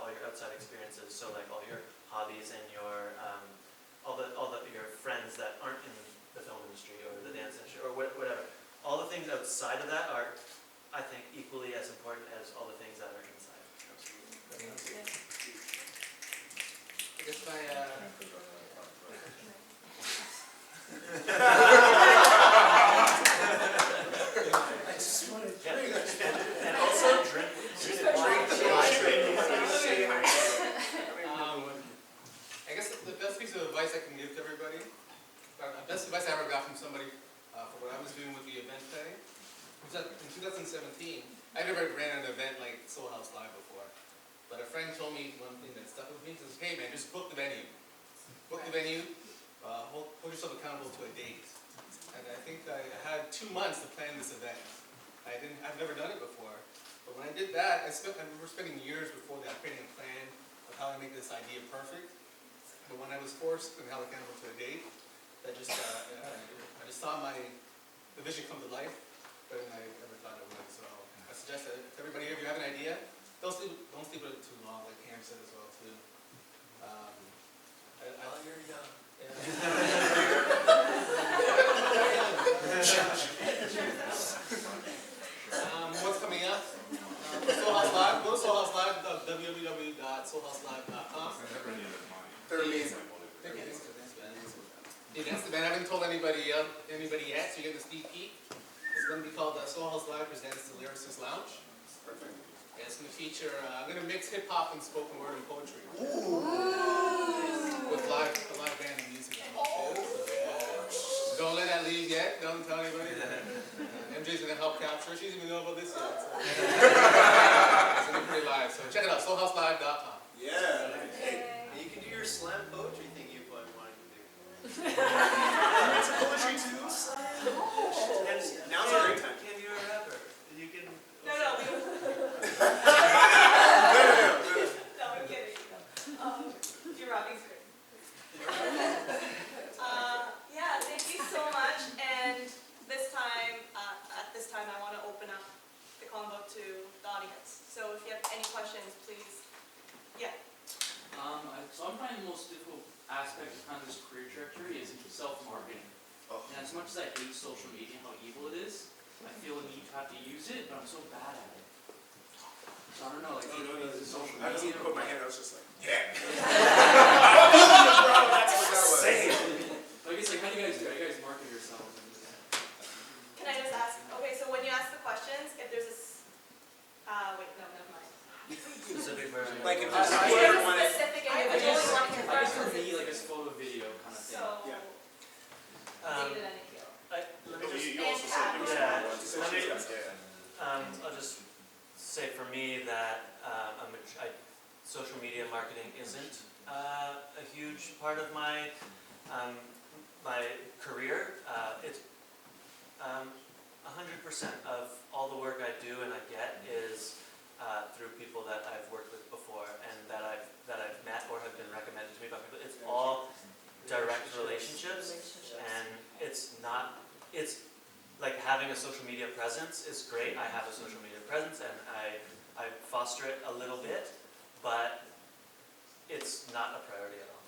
all your outside experiences. So like all your hobbies and your your friends that aren't in the film industry or the dance industry or whatever. All the things outside of that are, I think, equally as important as all the things that are inside. I guess I just want to drink. And also drink I guess the best piece of advice I can give to everybody, the best advice I ever got from somebody for what I was doing with the event planning, was that in 2017, I never ran an event like Soul House Live before. But a friend told me one thing that stuck with me. He says, hey man, just book the venue. Book the venue, hold yourself accountable to a date. And I think I had 2 months to plan this event. I've never done it before. But when I did that, I remember spending years before that creating a plan of how to make this idea perfect. But when I was forced and held accountable to a date, I just saw the vision come to life better than I ever thought it would. So I suggest that to everybody, if you have an idea, don't sleep with it too long, like Cam said as well too. You're young. What's coming up? For Soul House Live, go to Soul House Live, www.soulhouselive.com. They're amazing. The events, the band, I haven't told anybody yet, so you get the sneak peek. It's going to be called Soul House Live Presents the Lyricist Lounge. Perfect. And it's going to feature, I'm going to mix hip hop and spoken word and poetry. With a live band and music. So don't let that leave yet. Don't tell anybody. MJ's going to help capture. She doesn't even know about this yet. So. It's going to be pretty live. So check it out, soulhouselive.com. Yeah. And you can do your slam poetry thing you've been wanting to do. It's poetry too. Now's a great time. Can you a rapper? You can. No, we don't. No, I'm kidding. Your rapping's great. Yeah, thank you so much. And at this time, I want to open up the convo to the audience. So if you have any questions, please. Yeah. So I'm finding the most difficult aspect of kind of this career trajectory is self-marketing. And as much as I hate social media and how evil it is, I feel a need to have to use it, but I'm so bad at it. So I don't know, like, is it social I just media? put my hand, I was just like, yeah. That's what that was. But I guess, like, how do you guys market yourselves? Can I just ask? Okay, so when you ask the questions, if there's a wait, no, never mind. Specific version. Like if If there's there's whoever a wanted. specific I individual guess, you want to I confirm, guess for me, like, it's photo video kind of thing. so Yeah. David and Akil. Let me just. You also said you Yeah, said let me- yeah. I'll just say for me that social media marketing isn't a huge part of my my career. It's 100% of all the work I do and I get is through people that I've worked with before and that I've met or have been recommended to me by people. It's all direct relationships, and it's like having a social media presence is great. I have a social media presence and I foster it a little bit, but it's not a priority at all.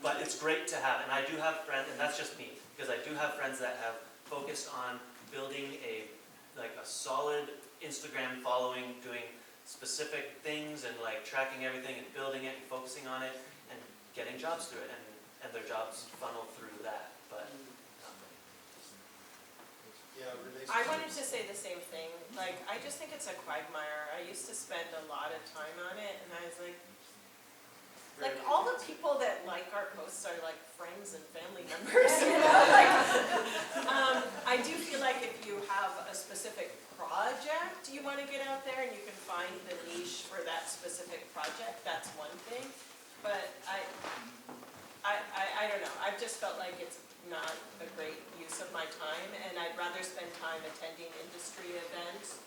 But it's great to have, and I do have friends, and that's just me, because I do have friends that have focused on building a solid Instagram following, doing specific things and like tracking everything and building it and focusing on it and getting jobs through it, and their jobs funnel through that, but. Yeah, I wanted to say the same thing. Like, I just think it's a quagmire. I used to spend a lot of time on it, and I was like all the people that like our posts are like friends and family members, you know? Like, I do feel like if you have a specific project you want to get out there and you can find the niche for that specific project, that's one thing. But I don't know. I've just felt like it's not a great use of my time, and I'd rather spend time attending industry events,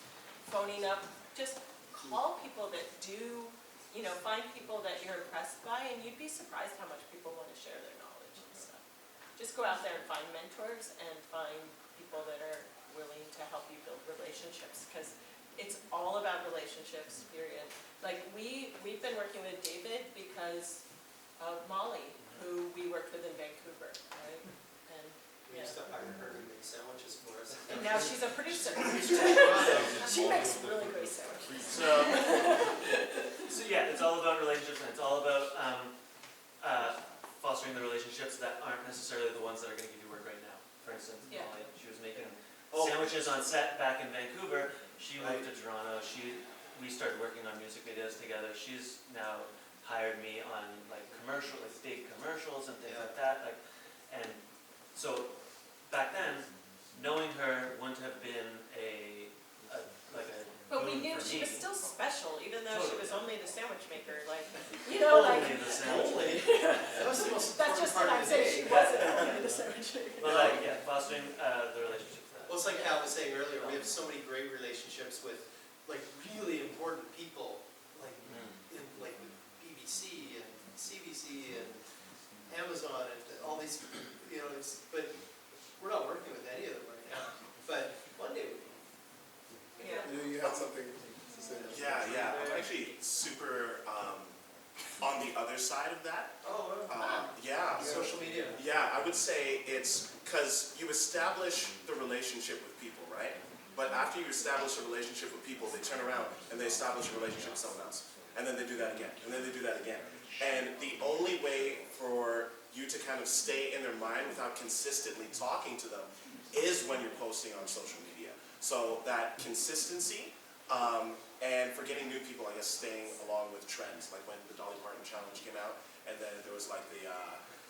phoning up, just call people that do, you know, find people that you're impressed by, and you'd be surprised how much people want to share their knowledge and stuff. Just go out there and find mentors and find people that are willing to help you build relationships, because it's all about relationships, period. Like, we've been working with David because of Molly, who we worked with in Vancouver, right? And We used to hire her to make sandwiches for us. and now she's a producer. She makes really great sandwiches. So yeah, it's all about relationships, and it's all about fostering the relationships that aren't necessarily the ones that are going to give you work right now. For instance, Yeah. Molly, she was making sandwiches on set back in Vancouver. She moved to Toronto. We started working on music videos together. She's now hired me on like big commercials and things like that. Like, and so back then, knowing her wouldn't have been a But we boon knew for she me. was still special, even though she was only the sandwich maker. Like, you Only know, like. the sandwich Only. maker. That was the most That's important just part what of I'm the saying. day. She wasn't only the sandwich maker. But like, yeah, fostering the relationships. Well, it's like Hal was saying earlier, we have so many great relationships with like really important people, like in like with BBC and CBC and Amazon and all these, you know, but we're not working with any of them right now. But one day we will. Yeah. You had something to say. Yeah, I'm actually super on the other side of that. Oh, Yeah. social media. Yeah, I would say it's because you establish the relationship with people, right? But after you establish a relationship with people, they turn around and they establish a relationship with someone else. And then they do that again, and then they do that again. And the only way for you to kind of stay in their mind without consistently talking to them is when you're posting on social media. So that consistency, and for getting new people, I guess staying along with trends, like when the Dolly Parton Challenge came out, and then there was like the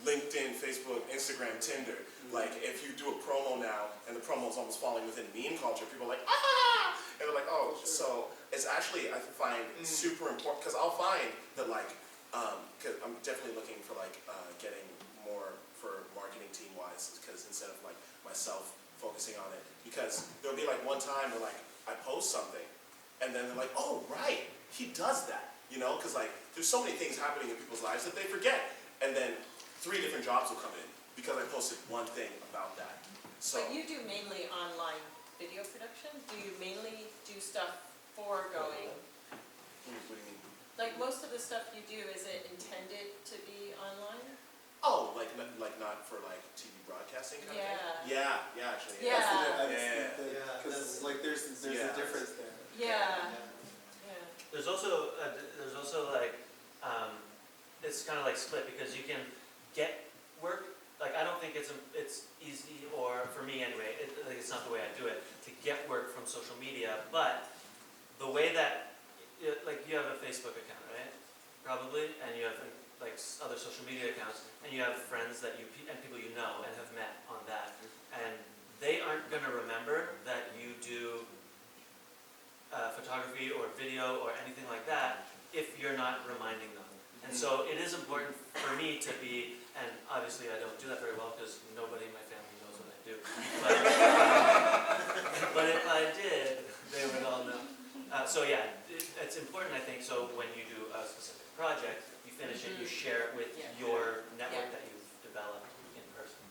LinkedIn, Facebook, Instagram, Tinder. Like if you do a promo now, and the promo is almost falling within meme culture, people are like, ah! And they're like, oh, so it's actually, I find super important, because I'll find that like, cause I'm definitely looking for like getting more for marketing team wise, because instead of like myself focusing on it, because there'll be like one time where like I post something, and then they're like, oh, right, he does that, you know, because like there's so many things happening in people's lives that they forget, and then 3 different jobs will come in because I posted one thing about that. So. But you do mainly online video production? Do you mainly do stuff for going? What do you mean? Like most of the stuff you do, is it intended to be online? Oh, like not for like TV broadcasting kind of thing? Yeah, actually. Yeah. Because like there's a difference there. Yeah. There's also like it's kind of like split, because you can get work. Like I don't think it's easy, or for me anyway, like it's not the way I do it, to get work from social media. But the way that like you have a Facebook account, right? Probably, and you have like other social media accounts, and you have friends that and people you know and have met on that, and they aren't going to remember that you do photography or video or anything like that if you're not reminding them. And so it is important for me to be, and obviously I don't do that very well because nobody in my family knows what I do, but if I did, they would all know. So yeah, it's important, I think, so when you do a specific project, you finish it, you share it with your network that you've developed in person.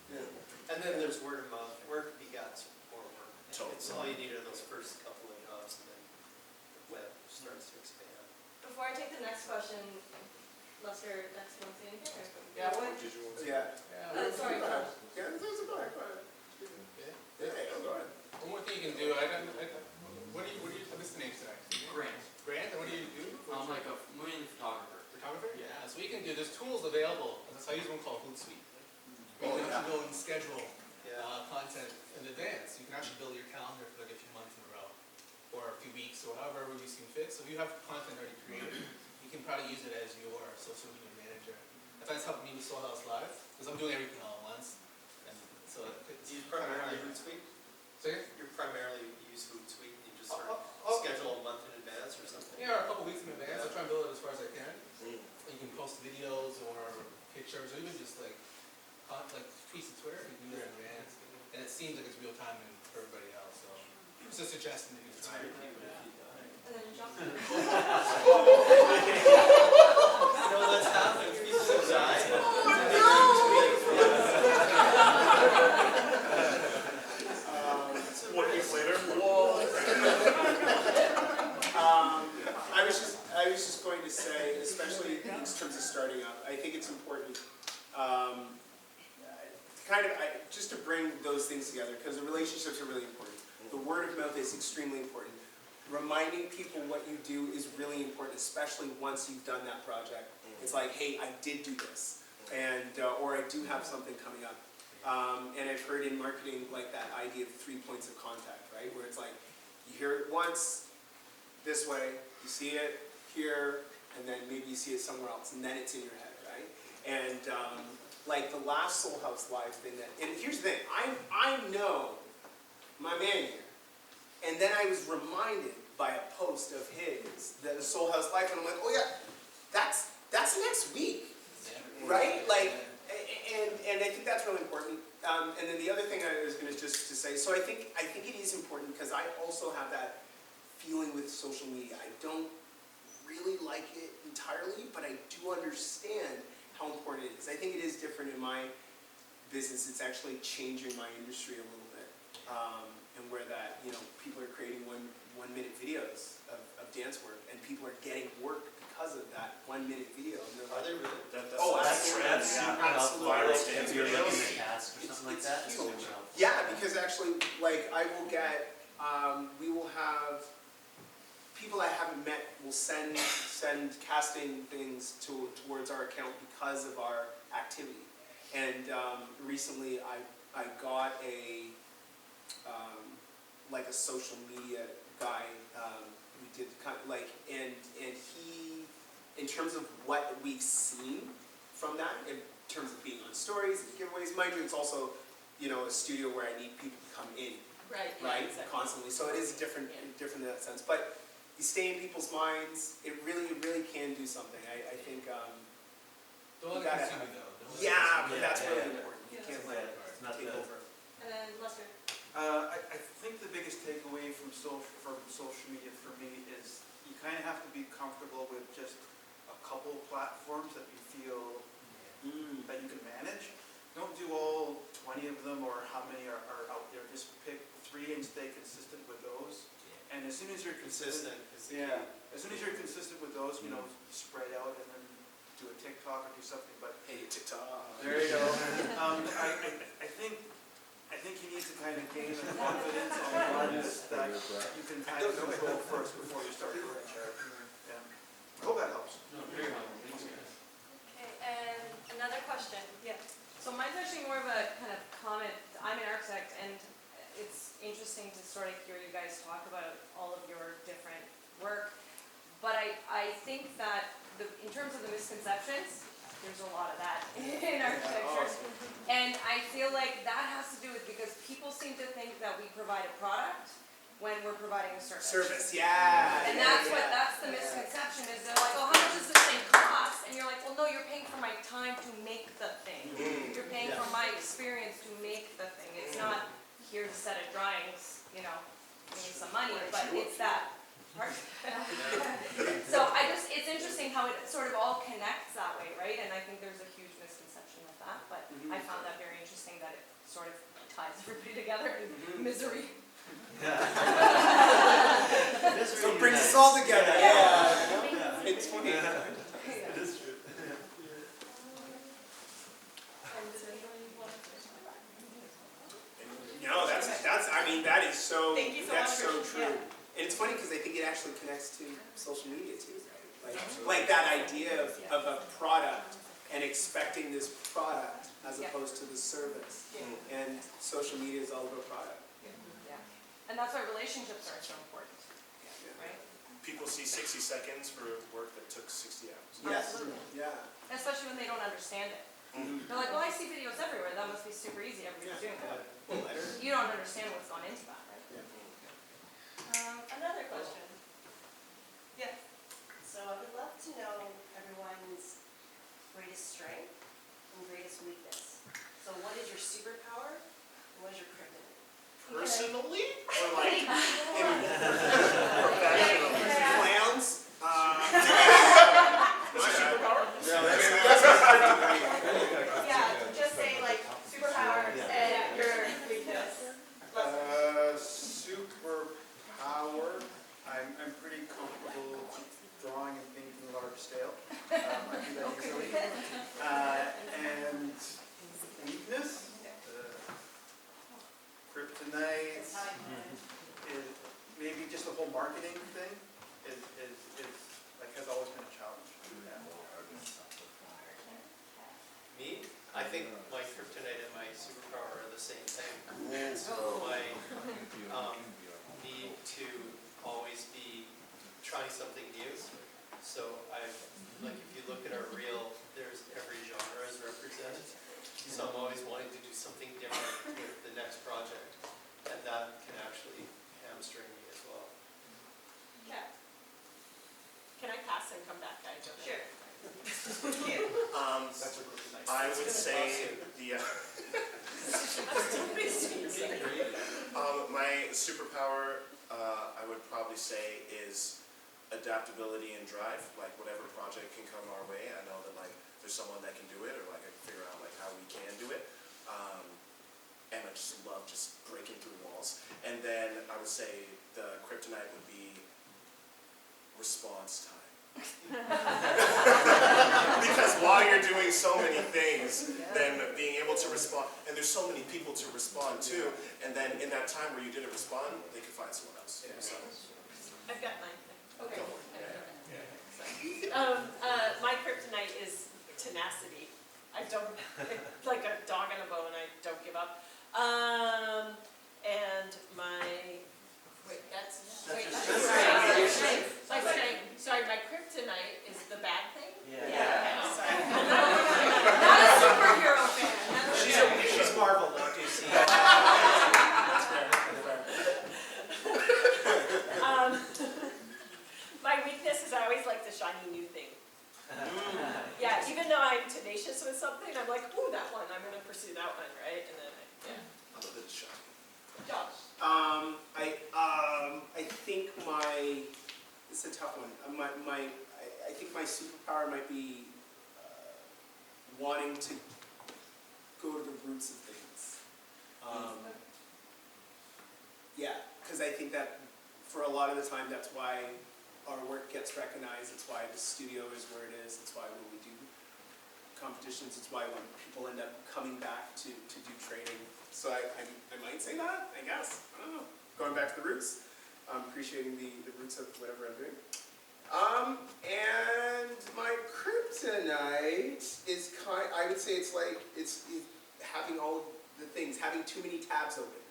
And then there's word of mouth. Word begets more work. Totally. It's all you need are those first couple of jobs, and then the web starts to expand. Before I take the next question, Lester, next one, say anything? Yeah, what? Sorry, go ahead. Yeah, there's a go ahead. Yeah, go ahead. One more thing you can do, what do you, what's the name tonight? Grant. Grant, and what do I'm like a mainly photographer. Photographer? Yeah, so we can do, there's tools available. So I use one called Hootsuite. You can actually go and schedule content in advance. You can actually build your calendar for like a few months in a row, or a few weeks, or however you seem fit. So if you have content already created, you can probably use it as your social media manager. I find it's helping me with Soul House Live, because I'm doing everything all at once. And so it's Do you primarily Hootsuite? So yeah, You primarily use Hootsuite, you just sort of I'll schedule a month in advance or something? or a couple weeks in advance. I try and build it as far as I can. You can post videos or pictures, or even just like tweets and Twitter. You can do that in advance, and it seems like it's real time for everybody else. So it's a suggestion that you can try. And then jump. You know what's happened? People have died. What weeks later? I was just going to say, especially in terms of starting up, I think it's important just to bring those things together, because the relationships are really important. The word of mouth is extremely important. Reminding people what you do is really important, especially once you've done that project. It's like, hey, I did do this, and or I do have something coming up. And I've heard in marketing like that idea of 3 points of contact, right? Where it's like, you hear it once, this way, you see it here, and then maybe you see it somewhere else, and then it's in your head, right? And like the last Soul House Live thing and here's the thing, I know my man here, and then I was reminded by a post of his, the Soul House Live, and I'm like, oh yeah, that's next week, right? Like, and I think that's really important. And then the other thing I was going to just to say, so I think it is important because I also have that feeling with social media. I don't really like it entirely, but I do understand how important it is. I think it is different in my business. It's actually changing my industry a little bit, and where that people are creating one minute videos of dance work, and people are getting work because of that 1 minute video. And they're like, Are they really? That's absolutely. super helpful. Absolutely. If you're looking at tasks or something like It's that, it's huge. super helpful. Yeah, because actually, like, I will get, we will have, people I haven't met will send casting things towards our account because of our activity. And recently I got like a social media guy, we did kind of like, and he, in terms of what we've seen from that, in terms of being on stories and giveaways, mind you, it's also, a studio where I need people to come in, Right. right, Exactly. constantly. So it is different in that sense. But you stay in people's minds. It really can do something. I think. Don't let it gotta consume have- you though. Don't let it Yeah, consume but you. that's Yeah, really yeah. important. You Yeah. can't let it It's not take the- over. And then Lester. I think the biggest takeaway from social media for me is you kind of have to be comfortable with just a couple platforms that you feel that you can manage. Don't do all 20 of them or how many are out there. Just pick 3 and stay consistent with those. And as soon as you're consistent, as soon as you're consistent with those, spread out and then do a TikTok or do something. But Hey, TikTok. there you go. I think you need to kind of gain the confidence on the ones that you can kind of control first before you start doing it. Yeah. I hope that helps. No, very helpful. Thanks, guys. Okay, and another question. Yeah. So mine's actually more of a kind of comment. I'm an architect, and it's interesting to sort of hear you guys talk about all of your different work. But I think that in terms of the misconceptions, there's a lot of that in architecture. And I feel like that has to do with because people seem to think that we provide a product when we're providing a service. Yeah. And that's the misconception is they're like, well, how much does this thing cost? And you're like, well, no, you're paying for my time to make the thing. You're paying for my experience to make the thing. It's not, here's a set of drawings, give me some money, but it's that part. So it's interesting how it sort of all connects that way, right? And I think there's a huge misconception with that, but I found that very interesting that it sort of ties everybody together in misery. So it brings us all together. Yeah. It's funny. It is true. No, that's. I mean, that is so. Thank you so that's much so for- true. yeah. And it's funny because I think it actually connects to social media too. Like that idea of a product and expecting this product as Yeah. opposed to the service. Yeah. And social media is all about product. Yeah. And that's why relationships are so important, right? People see 60 seconds for work that took 60 hours. Yes, Absolutely. yeah. Especially when they don't understand it. They're like, well, I see videos everywhere, that must be super easy, everybody's doing that. You don't understand what's gone into that, right? Another question. Yes. So I would love to know everyone's greatest strength and greatest weakness. So what is your superpower and what is your kryptonite? Personally, or like professionally? Clowns? My superpower? No, that's Yeah, just say like superpowers and your weakness. Superpower. I'm pretty comfortable drawing and painting large scale. I do that easily. And weakness. Kryptonite is maybe just the whole marketing thing is like has always been a challenge. Me, I think my kryptonite and my superpower are the same thing. My need to always be trying something new. So like if you look at our reel, there's every genre is represented. So I'm always wanting to do something different with the next project. And that can actually hamstring me as well. Okay. Can I pass and come back, guys? Sure. I would say the my superpower I would probably say is adaptability and drive. Like whatever project can come our way, I know that like there's someone that can do it, or like I can figure out like how we can do it. And I just love just breaking through walls. And then I would say the kryptonite would be response time. Because while you're doing so many things, then being able to respond, and there's so many people to respond to, and then in that time where you didn't respond, they could find someone else. So, I've got mine. Okay. go for it. My kryptonite is tenacity. I don't, like a dog on a bone, I don't give up. And my, wait, That's your sorry, my kryptonite is the bad thing? Yeah. Sorry. Not a superhero fan. She's Marvel, not DC. My weakness is I always like the shiny new thing. Yeah, even though I'm tenacious with something, I'm like, ooh, that one, I'm gonna pursue that one, right? And then, yeah. I love it, shot. Josh. I think it's a tough one. I think my superpower might be wanting to go to the roots of things. Yeah, because I think that for a lot of the time, that's why our work gets recognized. It's why the studio is where it is. It's why when we do competitions, it's why when people end up coming back to do training. So I might say that, I guess. I don't know. Going back to the roots. Appreciating the roots of whatever I'm doing. And my kryptonite is I would say it's like, it's having all of the things, having too many tabs open.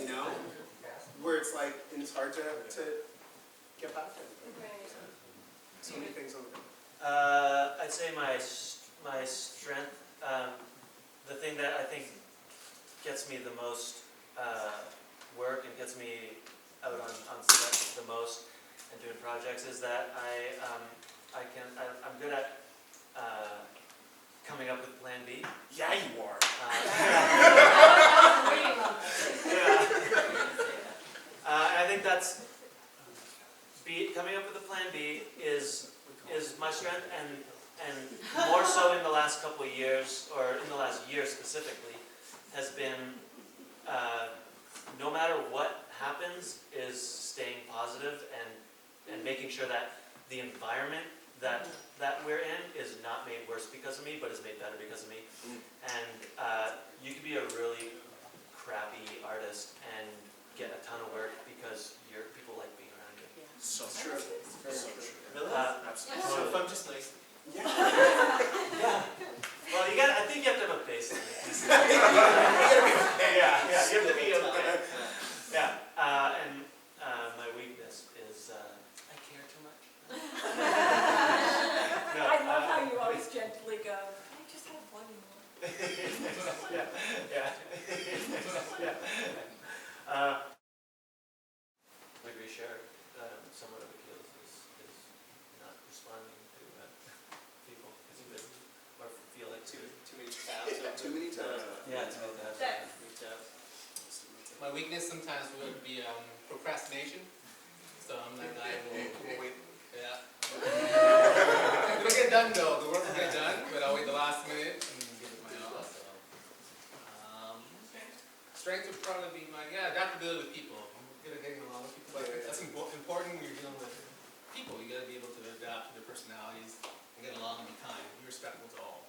You know? Where it's like, and it's hard to get back to it. So many things on the go. I'd say my strength, the thing that I think gets me the most work and gets me out on set the most and doing projects is that I'm good at coming up with plan B. Yeah, you are. I think that's coming up with a plan B is my strength, and more so in the last couple of years, or in the last year specifically, has been no matter what happens, is staying positive and making sure that the environment that we're in is not made worse because of me, but is made better because of me. And you could be a really crappy artist and get a ton of work because people like being around you. So true. So true. I I agree, share somewhat of AKIL is not responding to people as you would, or feel like Too many tabs. Too many times. Yeah, it's about that. That- My weakness sometimes would be procrastination. So I'm that guy who will wait. Yeah. It'll get done though. The work will get done, but I'll wait the last minute and give it my all. So, strength would probably be my adaptability with people. I'm good at getting along with people. But that's important when you're dealing with people. You got to be able to adapt to their personalities and get along and be kind. Be respectful to all.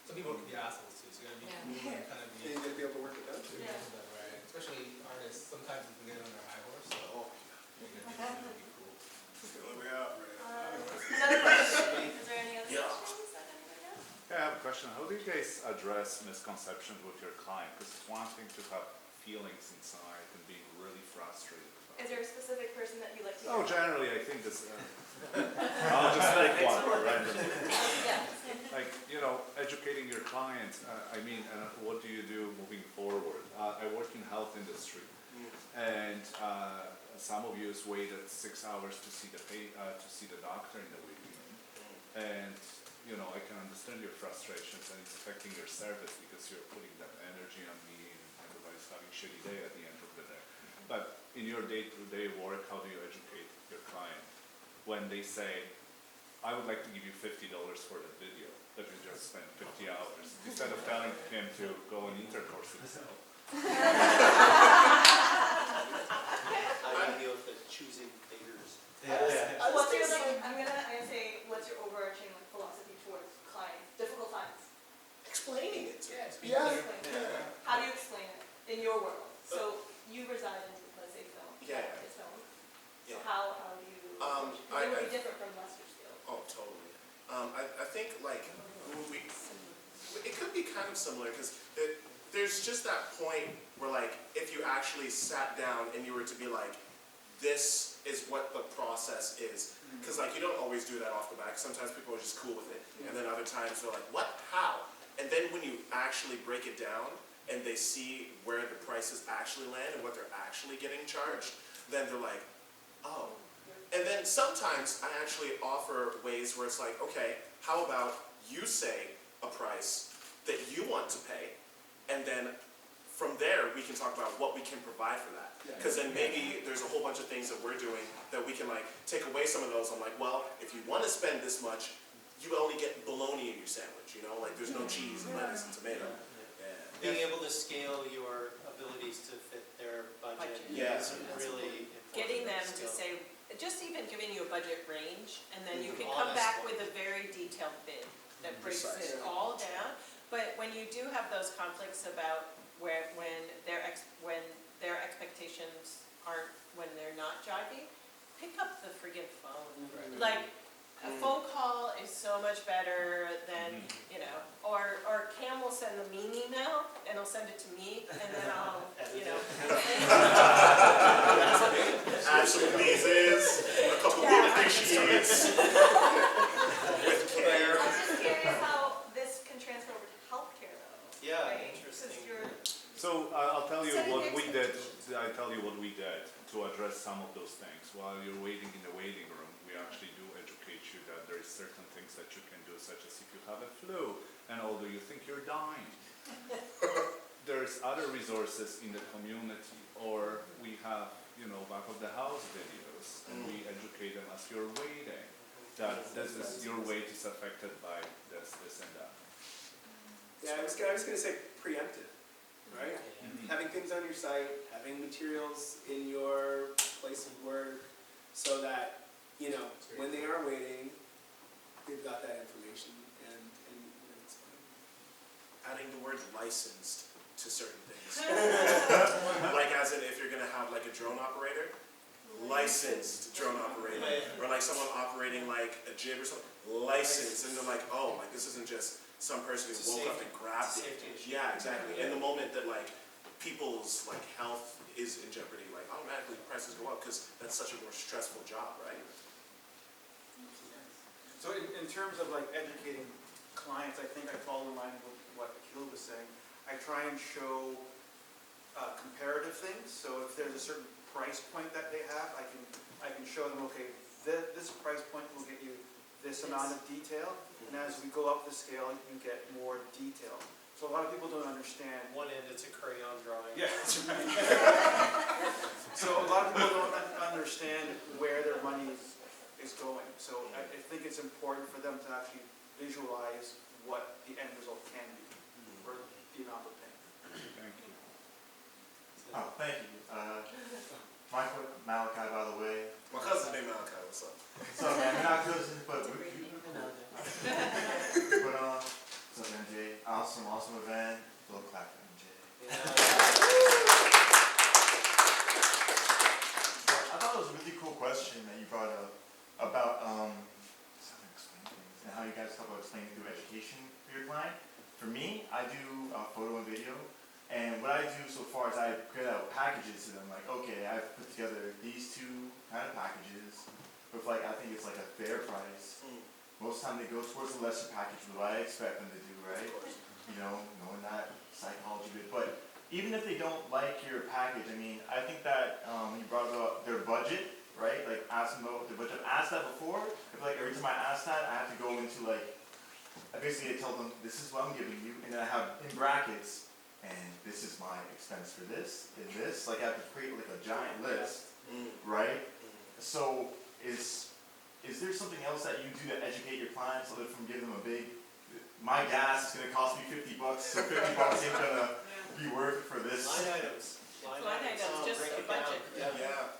Some people can be assholes too, so you got to be kind of And you gotta be able to work it out too. Yeah. right. Especially artists. Sometimes you can get on their high horse. So you gotta be cool. Another question. Is there any other questions that anybody has? I have a question. How do you guys address misconceptions with your client? Because it's one thing to have feelings inside and being really frustrated. Is there a specific person that you like to Oh, hear? generally, I think this. I'll just pick one randomly. Yeah. Like, educating your client. I mean, what do you do moving forward? I work in health industry, and some of you has waited 6 hours to see the doctor in the waiting room, and I can understand your frustrations, and it's affecting your service because you're putting that energy on me, and everybody's having a shitty day at the end of the day. But in your day-to-day work, how do you educate your client when they say, I would like to give you $50 for the video that you just spent 50 hours, instead of telling him to go and intercourse himself? How do you deal with the choosing figures? What's your I'm gonna say what's your overarching philosophy towards clients, difficult clients? Explaining it. Yeah. How do you explain it in your world? So you reside in, let's say, film. Yeah. It's film. So Yeah. how do you? It would be different from Lester's field. Oh, totally. I think it could be kind of similar because there's just that point where if you actually sat down and you were to be like, this is what the process is. Because you don't always do that off the bat. Sometimes people are just cool with it. And then other times they're like, what? How? And then when you actually break it down and they see where the prices actually land and what they're actually getting charged, then they're like, oh. And then sometimes I actually offer ways where it's like, okay, how about you say a price that you want to pay, and then from there we can talk about what we can provide for that. Because then maybe there's a whole bunch of things that we're doing that we can take away some of those. I'm like, well, if you want to spend this much, you only get bologna in your sandwich, there's no cheese and lettuce and tomato. Being able to scale your abilities to fit their budget Yeah. is really important. Getting them to skill. say, just even giving you a budget range, and then you can Honest come back one. with a very detailed bid that breaks Precise. it all down. But when you do have those conflicts about when their expectations aren't, when they're not jiving, pick up the friggin' phone. A phone call is so much better than, or Cam will send the mean email and he'll send it to me and then I'll, Add some pleases, a couple of appreciates. With care. I'm just curious how this can transfer over to healthcare though. Yeah, right? interesting. 'Cause you're So I'll tell you Setting what we did. expectations. I tell you what we did to address some of those things. While you're waiting in the waiting room, we actually do educate you that there is certain things that you can do, such as if you have a flu, and although you think you're dying, there's other resources in the community, or we have back of the house videos, and we educate them as you're waiting that this is your weight is affected by this, and that. Yeah, I was gonna say preemptive, right? Having things on your site, having materials in your place of work, so that, when they are waiting, they've got that information and it's fine. Adding the word licensed to certain things. As in if you're gonna have a drone operator, licensed drone operator. Or someone operating a jib or something, licensed. And they're like, oh, this isn't just some person who It's a woke up safety- and grabbed it's a it. safety issue. Yeah, exactly. And the moment that people's health is in jeopardy, automatically prices go up because that's such a more stressful job, right? So in terms of educating clients, I think I fall in line with what AKIL was saying. I try and show comparative things. So if there's a certain price point that they have, I can show them, okay, this price point will get you this amount of detail, and as we go up the scale, you get more detail. So a lot of people don't understand. One end, it's a crayon drawing. Yeah, that's right. So a lot of people don't understand where their money is going. So I think it's important for them to actually visualize what the end result can be, or the amount of paying. Thank you. Oh, thank you. Michael, Malachi, by the way. My cousin's named Malachi, what's up? So, man, we're not cousins, but what's up, MJ? Awesome event. Little clap for MJ. Yeah. So, I thought it was a really cool question that you brought up about how to explain things and how you guys talk about explaining through education for your client. For me, I do photo and video, and what I do so far is I create out packages to them. Like, okay, I've put together these two kind of packages with I think it's like a fair price. Most of the time they go towards the lesser package, what I expect them to do, right? You know, knowing that psychology bit. But even if they don't like your package, I mean, I think that when you brought up their budget, right? Like ask them about their budget. I've asked that before. I feel like every time I ask that, I have to go into I basically tell them, this is what I'm giving you, and then I have in brackets, and this is my expense for this, and this. Like I have to create like a giant list, right? So is there something else that you do to educate your clients other from giving them a big, my gas is going to cost me $50, so $50 ain't going to be worth it for this? Line items. Line items, just break a it down. budget. Yeah.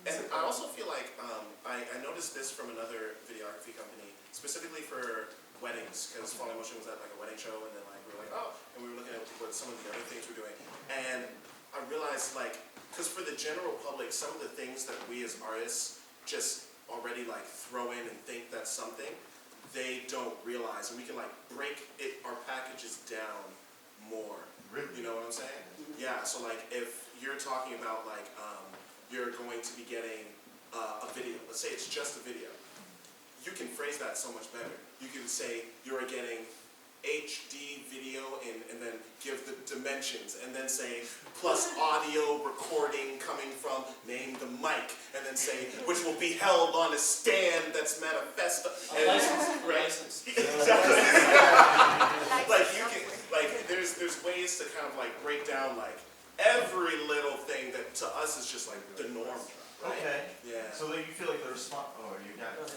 And I also feel like, I noticed this from another videography company, specifically for weddings, because Falling Motion was at like a wedding show, and then we were like, oh, and we were looking at what some of the other things we're doing. And I realized because for the general public, some of the things that we as artists just already throw in and think that's something, they don't realize, and we can break our packages down more. Really? You know what I'm saying? Yeah, so if you're talking about you're going to be getting a video, let's say it's just a video, you can phrase that so much better. You can say you're getting HD video and then give the dimensions, and then say plus audio recording coming from name the mic, and then say which will be held on a stand that's manifest. License. Exactly. You can there's ways to kind of break down every little thing that to us is just the norm. Right? Okay. Yeah. So you feel like the response, you got it.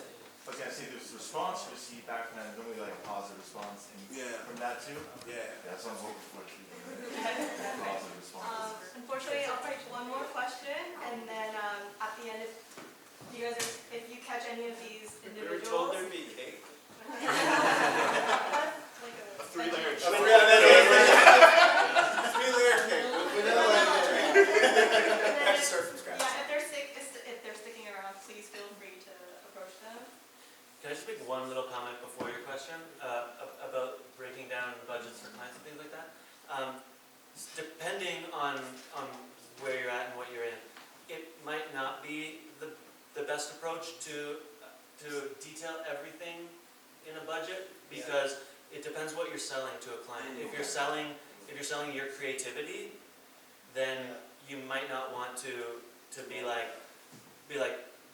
I was going to say, there's the response you receive back from that, normally a positive response, and from that too? Yeah. That's what I'm hoping for, positive response. Unfortunately, I'll take one more question, and then at the end, if you catch any of these We were individuals. told there'd be cake. A three-layer cake. Three-layer cake. Have to start from scratch. Yeah, if they're sticking around, please feel free to approach them. Can I just make one little comment before your question about breaking down budgets for clients and things like that? Depending on where you're at and what you're in, it might not be the best approach to detail everything in a budget, because it depends what you're selling to a client. If you're selling your creativity, then you might not want to be like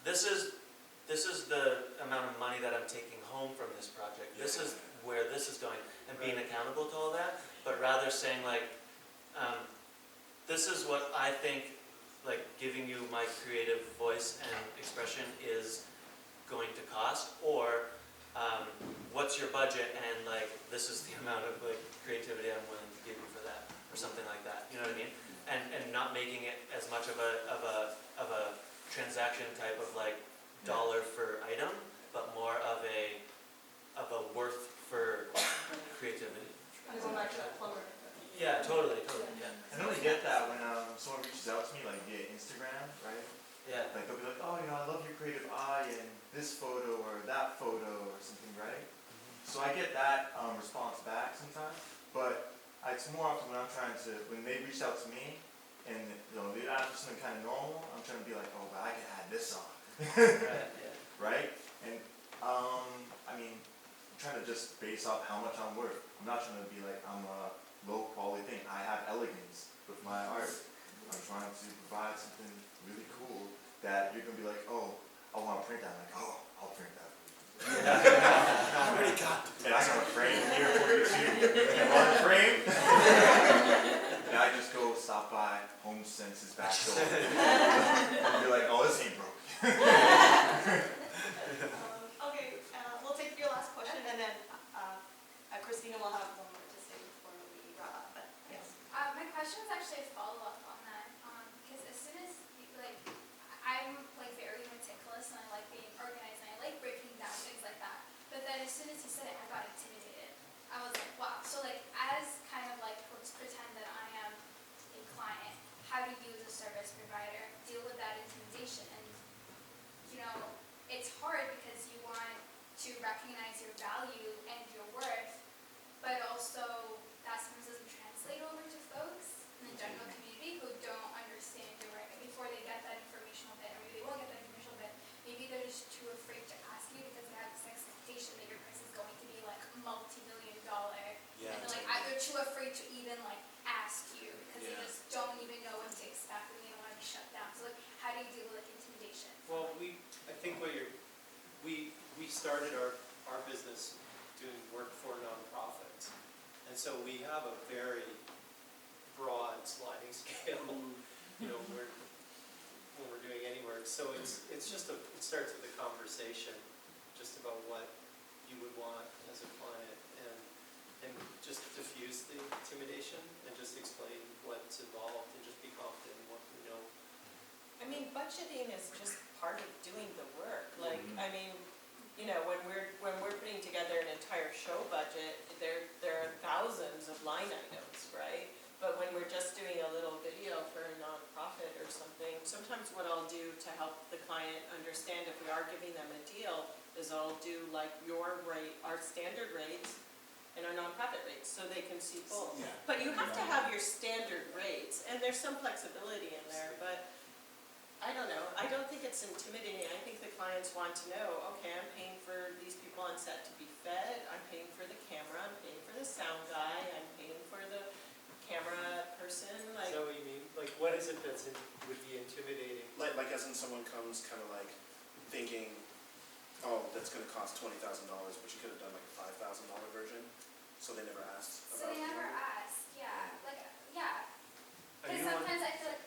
this is the amount of money that I'm taking home from this project. This is where this is going, and being accountable to all that, but rather saying this is what I think giving you my creative voice and expression is going to cost, or what's your budget, and this is the amount of creativity I'm willing to give you for that, or something like that. You know what I mean? And not making it as much of a transaction type of dollar for item, but more of a worth for creativity. Going back to the plumber. Yeah, totally, yeah. I normally get that when someone reaches out to me, via Instagram, right? Yeah. They'll be like, oh, I love your creative eye and this photo or that photo or something, right? So I get that response back sometimes, but it's more often when they reach out to me and they ask for something kind of normal, I'm trying to be like, oh, but I can add this on. Right, yeah. Right? And I'm trying to just base off how much I'm worth. I'm not trying to be like I'm a low quality thing. I have elegance with my art. I'm trying to provide something really cool that you're gonna be like, oh, I want to print that. I'm like, oh, I'll print that. I already got the And I got a frame here for you too. You want a frame? And I just go stop by Home Sense's back door. And you're like, oh, this ain't broke. Okay, we'll take your last question, and then Christina will have one more to say before we wrap up. But yes. My question was actually a follow-up on that, because as soon as, I'm very meticulous and I like being organized and I like breaking down things like that. But then as soon as you said it, I got intimidated. I was like, wow. So as kind of let's pretend that I am a client, how do you as a service provider deal with that intimidation? And it's hard because you want to recognize your value and your worth, but also that sometimes doesn't translate over to folks in the general community who don't understand your work. And before they get that informational bit, or maybe they won't get that informational bit, maybe they're just too afraid to ask you because they have this expectation that your price is going to be multi-million-dollar. Yeah. And they're too afraid to even ask you because they just don't even know what to expect and they don't want to be shut down. So how do you deal with intimidation? Well, I think we started our business doing work for nonprofits. And so we have a very broad sliding scale, when we're doing any work. So it starts with a conversation just about what you would want as a client and just diffuse the intimidation and just explain what's involved and just be confident in what we know. I mean, budgeting is just part of doing the work. When we're putting together an entire show budget, there are thousands of line items, right? But when we're just doing a little video for a nonprofit or something, sometimes what I'll do to help the client understand if we are giving them a deal is I'll do your rate, our standard rates, and our nonprofit rates, so they can see both. Yeah. But you have to have your standard rates, and there's some flexibility in there, but I don't know. I don't think it's intimidating. I think the clients want to know, okay, I'm paying for these people on set to be fed, I'm paying for the camera, I'm paying for the sound guy, I'm paying for the camera person, Is that what you mean? What is it would be intimidating? Like as in someone comes kind of thinking, oh, that's going to cost $20,000, but you could have done a $5,000 version. So they never asked So about they never ask, yeah. Are Because you sometimes I feel like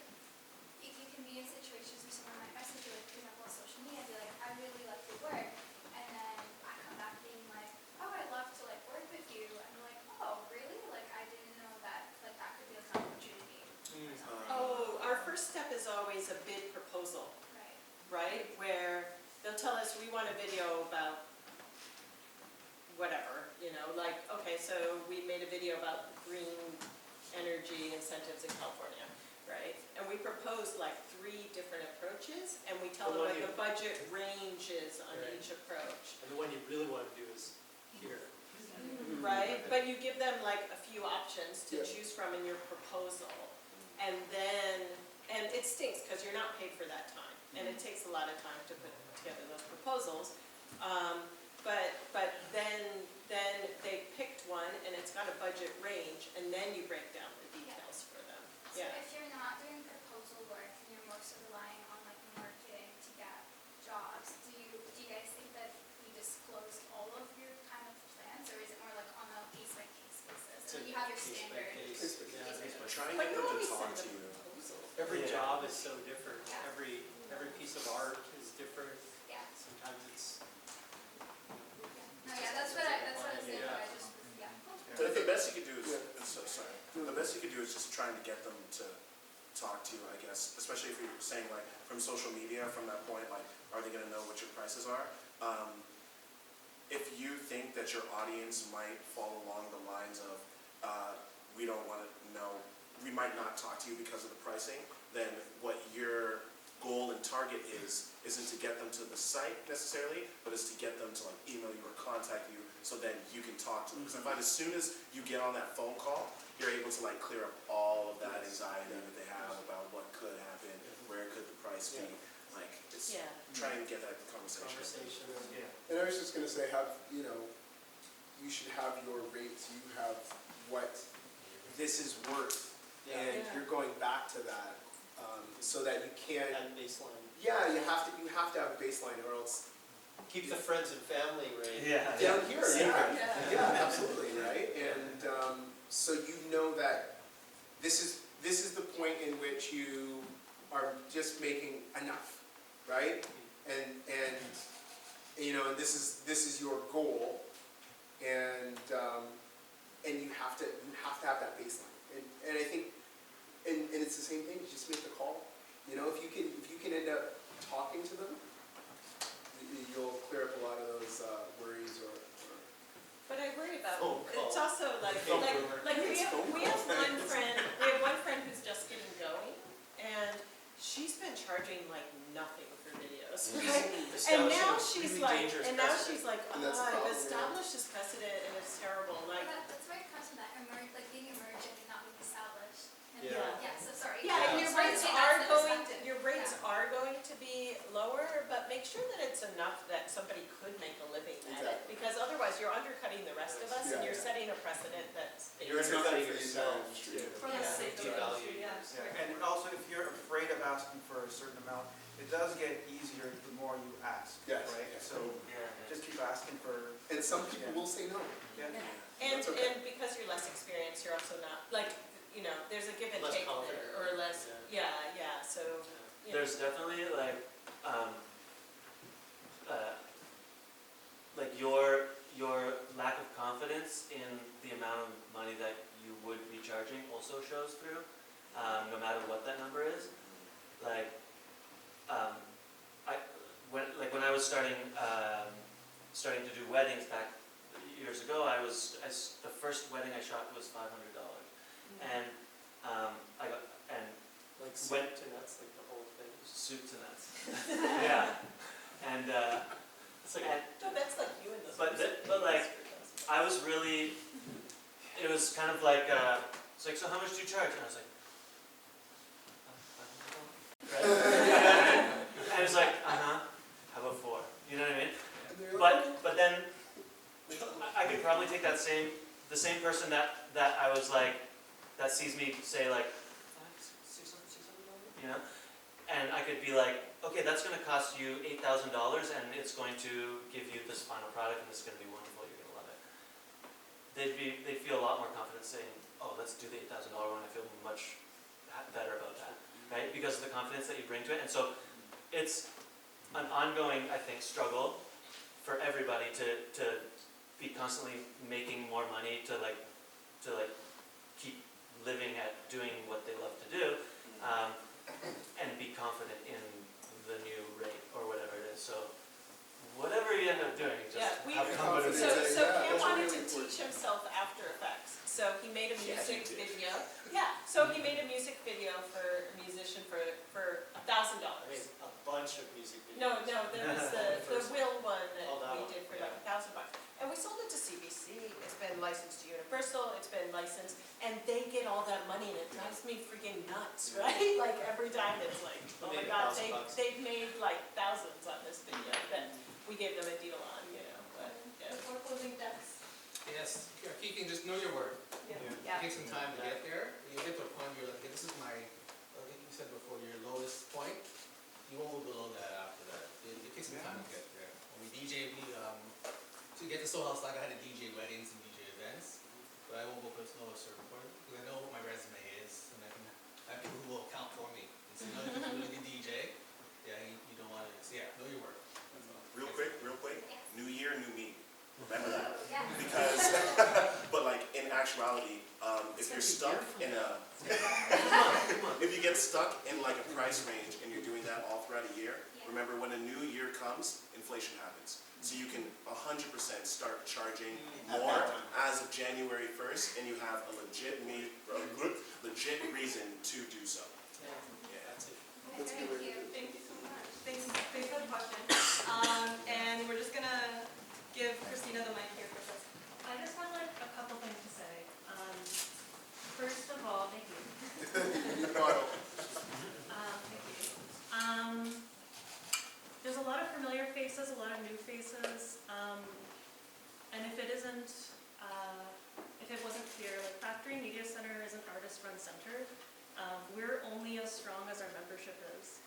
you can be in situations where someone might message you, for example, on social media, and be like, I really like your work. And then I come back being like, oh, I'd love to work with you. And they're like, oh, really? I didn't know that that could be an opportunity. Oh, our first step is always a bid proposal, right? Where they'll tell us, we want a video about whatever, okay, so we made a video about green energy incentives in California, right? And we proposed 3 different approaches, and we tell them what the budget range is on each approach. And the one you really want to do is here. Right, but you give them a few options to choose from in your proposal. And it stinks because you're not paid for that time. And it takes a lot of time to put together those proposals. But then they picked one and it's got a budget range, and then you break down the details for them. So if you're not doing proposal work and you're more so relying on marketing to get jobs, do you guys think that you disclose all of your kind of plans, or is it more on a case-by-case basis? So you have your standard. trying to get them to talk to you. Every job is so different. Every piece of art is different. Yeah. Sometimes it's. No, yeah, that's what I was saying. Yeah. I just, yeah. The best you could do is, the best you could do is just trying to get them to talk to you, I guess, especially if you're saying from social media, from that point, are they gonna know what your prices are? If you think that your audience might fall along the lines of, we don't wanna know, we might not talk to you because of the pricing, then what your goal and target isn't to get them to the site necessarily, but is to get them to email you or contact you so then you can talk to them. Because I find as soon as you get on that phone call, you're able to clear up all of that anxiety that they have about what could happen, where could the price be. It's trying to get that conversation. And I was just going to say, you should have your rates. You have what this is worth and Yeah. you're going back to that, so that you can't. That baseline. Yeah, you have to have a baseline, or else Keep the friends and family rate. Yeah. down here, yeah, Yeah. yeah, absolutely, right? And so you know that this is the point in which you are just making enough, right? And you know, and this is your goal, and you have to have that baseline. And I think and it's the same thing. You just make the call. You know, if you can end up talking to them, you'll clear up a lot of those worries or But I worry about, Phone call. it's also like we have one friend who's just getting going, and she's been charging like nothing for videos, right? And now she's like, And that's the I've problem, yeah. established this precedent and it's terrible, like. That's where it comes from, that like being emergent and not being established. And Yeah. Yeah, so sorry. Yeah, and I your just wanted rates to say that's are the going, perspective. your rates Yeah. are going to be lower, but make sure that it's enough that somebody could make a living at it. Exactly. Because otherwise you're undercutting the rest of us and Yeah, you're yeah. setting a precedent that's. You're It's not undercutting good for the yourself entire industry. too. For the Yeah. sake of the Devalue industry, yeah. yourself. And also, if you're afraid of asking for a certain amount, it does get easier the more you ask, Yes, right? yes. So just keep asking for, And some people will say no. yeah. And, That's okay. and because you're less experienced, you're also not, like, you know, there's a give and Less take confident. there, or less, yeah, so, you know. There's definitely like your lack of confidence in the amount of money that you would be charging also shows through, no matter what that number is. Like, when I was starting to do weddings back years ago, the first wedding I shot was $500, and I got Like When- soup to nuts, like the whole thing. soup to nuts. Yeah, and It's like, No, that's like you in this. but like, I was really, it was kind of like, it's like, so how much do you charge? And I was like, $500. Right? And it was like, how about 4? You know what I mean? And they're like, But then, I could probably take the same person that I was like, that sees me say like, $600, you know? And I could be like, okay, that's gonna cost you $8,000 and it's going to give you this final product and this is gonna be wonderful, you're gonna love it. They'd feel a lot more confident saying, oh, let's do the $8,000 one, I feel much better about that, right? Because of the confidence that you bring to it. And so it's an ongoing, I think, struggle for everybody to be constantly making more money to keep living at doing what they love to do, and be confident in the new rate or whatever it is. So whatever you end up doing, just Yeah, have confidence. So Yeah, Cam that's wanted really to important. teach himself After Effects, so he made a Yeah, music he did. video. Yeah, so he made a music video for a musician for $1,000. I made a bunch of music videos. No, there was the First Will one that Oh, that we one, did for yeah. like $1,000. And we sold it to CBC, it's been licensed to Universal, it's been licensed, and they get all that money and it drives me freaking nuts, right? Like every time it's like, oh my Made God, $1,000. they've made like thousands on this video that we gave them a deal on, you know, but, yeah. Before closing decks. Yes, keeping, just know your worth. Yeah. Take some time to get there. You get to a point where you're like, okay, this is my, I think you said before, your lowest point. You won't go below that after that. It takes some time to get there. When we DJ, to get to Soul House, like I had to DJ weddings and DJ events, but I won't go below a certain point because I know what my resume is, and I have people who will account for me. And so, no, you're a really good DJ. Yeah, you don't want to. So yeah, know your worth. That's all. Real quick, new year, new me. Remember that. Yeah. Because, but like in actuality, if you're stuck in a, if you get stuck in like a price range and you're doing that all throughout a year, remember when a new year comes, inflation happens. So you can 100% start charging more as of January 1st, and you have a legit reason to do so. Yeah, that's it. That's a good way to do it. Thank you so much. Thanks for the question. And we're just gonna give Christina the mic here for this. I just have like a couple things to say. First of all, thank you. Thank you. There's a lot of familiar faces, a lot of new faces, and if it isn't if it wasn't clear, like Factory Media Center is an artist-run center. We're only as strong as our membership is.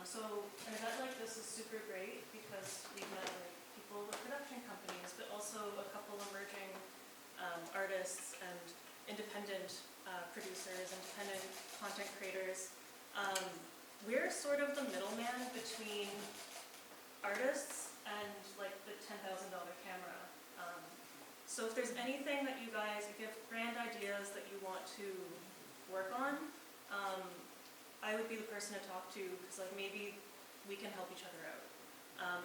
So an event like this is super great because we've met like, people with production companies, but also a couple emerging artists and independent producers, independent content creators. We're sort of the middleman between artists and like the $10,000 camera. So if there's anything that you guys, if you have grand ideas that you want to work on, I would be the person to talk to because like maybe we can help each other out.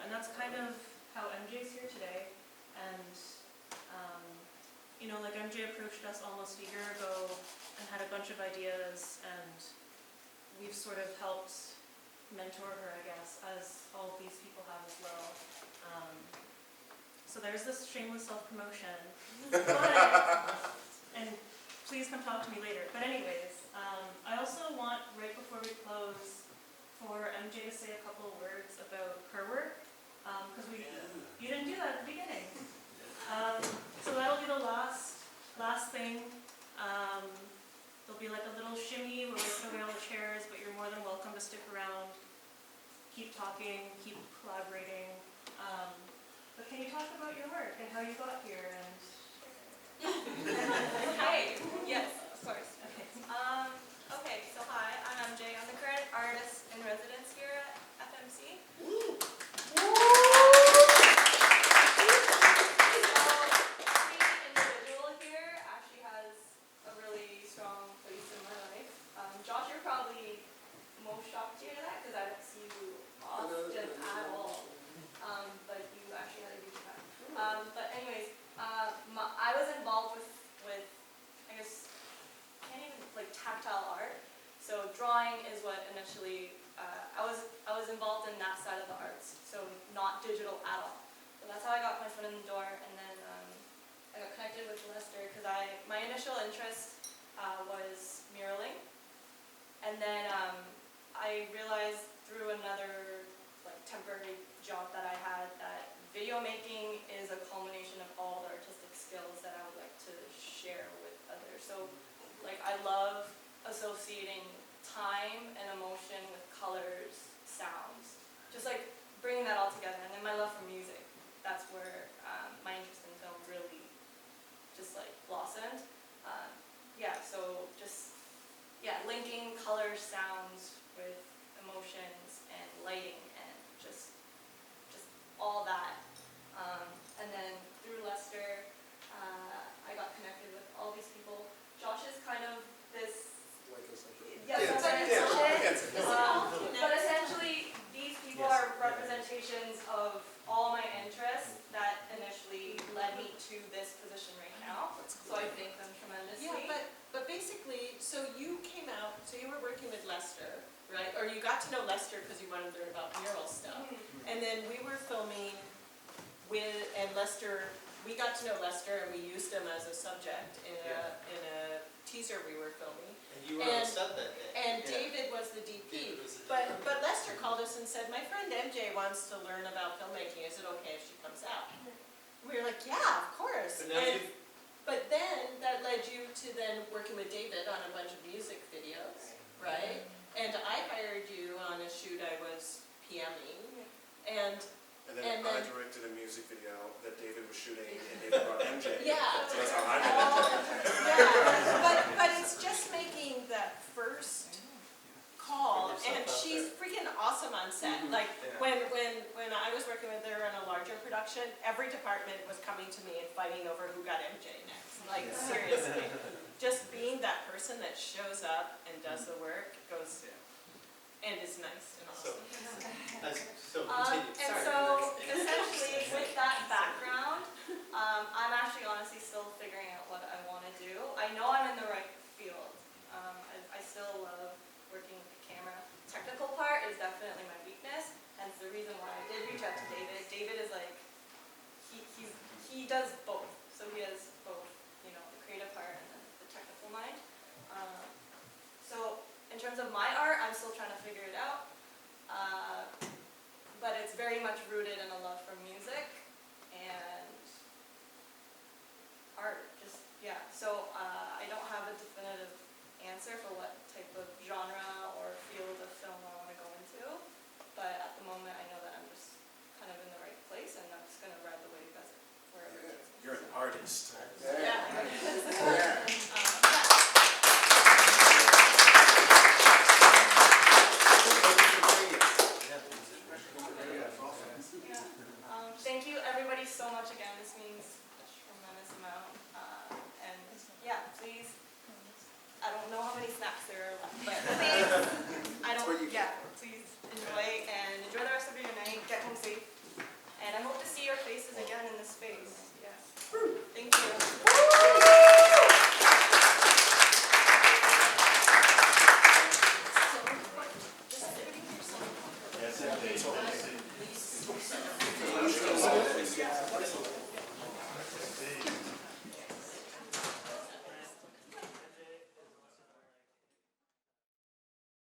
And that's kind of how MJ's here today. And you know, like MJ approached us almost a year ago and had a bunch of ideas, and we've sort of helped mentor her, I guess, as all of these people have as well. So there's this shameless self-promotion. And please come talk to me later. But anyways, I also want, right before we close, for MJ to say a couple of words about her work, because you didn't do that at the beginning. So that'll be the last thing. There'll be like a little shimmy where we put away all the chairs, but you're more than welcome to stick around, keep talking, keep collaborating. But can you talk about your work and how you got here? And Hi, yes, of course. okay. Okay, so hi, I'm MJ. I'm the current artist in residence here at FMC. Every individual here actually has a really strong place in my life. Josh, you're probably most shocked to hear that because I don't see you often at all. But you actually had a huge impact. But anyways, I was involved with I guess can't even like tactile art. So drawing is what initially I was involved in that side of the arts. So not digital at all. So that's how I got my foot in the door, and then I got connected with Lester because my initial interest was muraling, and then I realized through another like temporary job that I had that video making is a culmination of all the artistic skills that I would like to share with others. So like I love associating time and emotion with colors, sounds, just like bringing that all together. And then my love for music, that's where my interest in film really just like blossomed. So just linking colors, sounds with emotions and lighting and just all that. And then through Lester, I got connected with all these people. Josh is kind of this, but essentially these people are representations of all my interests that initially led me to this position right now. So I thank them tremendously. Yeah, but basically, so you came out, so you were working with Lester, right? Or you got to know Lester because you wanted to learn about mural stuff. And then we were filming and Lester, we got to know Lester and we used him as a subject in a teaser we were filming. And you were on set that day. And David was the DP. But Lester called us and said, my friend MJ wants to learn about filmmaking. Is it okay if she comes out? We were like, yeah, of course. But then that led you to then working with David on a bunch of music videos, right? And I hired you on a shoot I was PMing. And then I directed a music video that David was shooting, and David brought MJ. Yeah. So that's how I met MJ. Yeah, but it's just making that first call, and she's freaking awesome on set. Like when I was working with her on a larger production, every department was coming to me and fighting over who got MJ next. Like seriously, just being that person that shows up and does the work goes and is nice and awesome. So continue. And so essentially with that background, I'm actually honestly still figuring out what I want to do. I know I'm in the right field. I still love working with the camera. Technical part is definitely my weakness, hence the reason why I did reach out to David. David is like, he does both. So he has both, you know, the creative part and the technical mind. So in terms of my art, I'm still trying to figure it out. But it's very much rooted in a love for music and art. Just, yeah. muralist.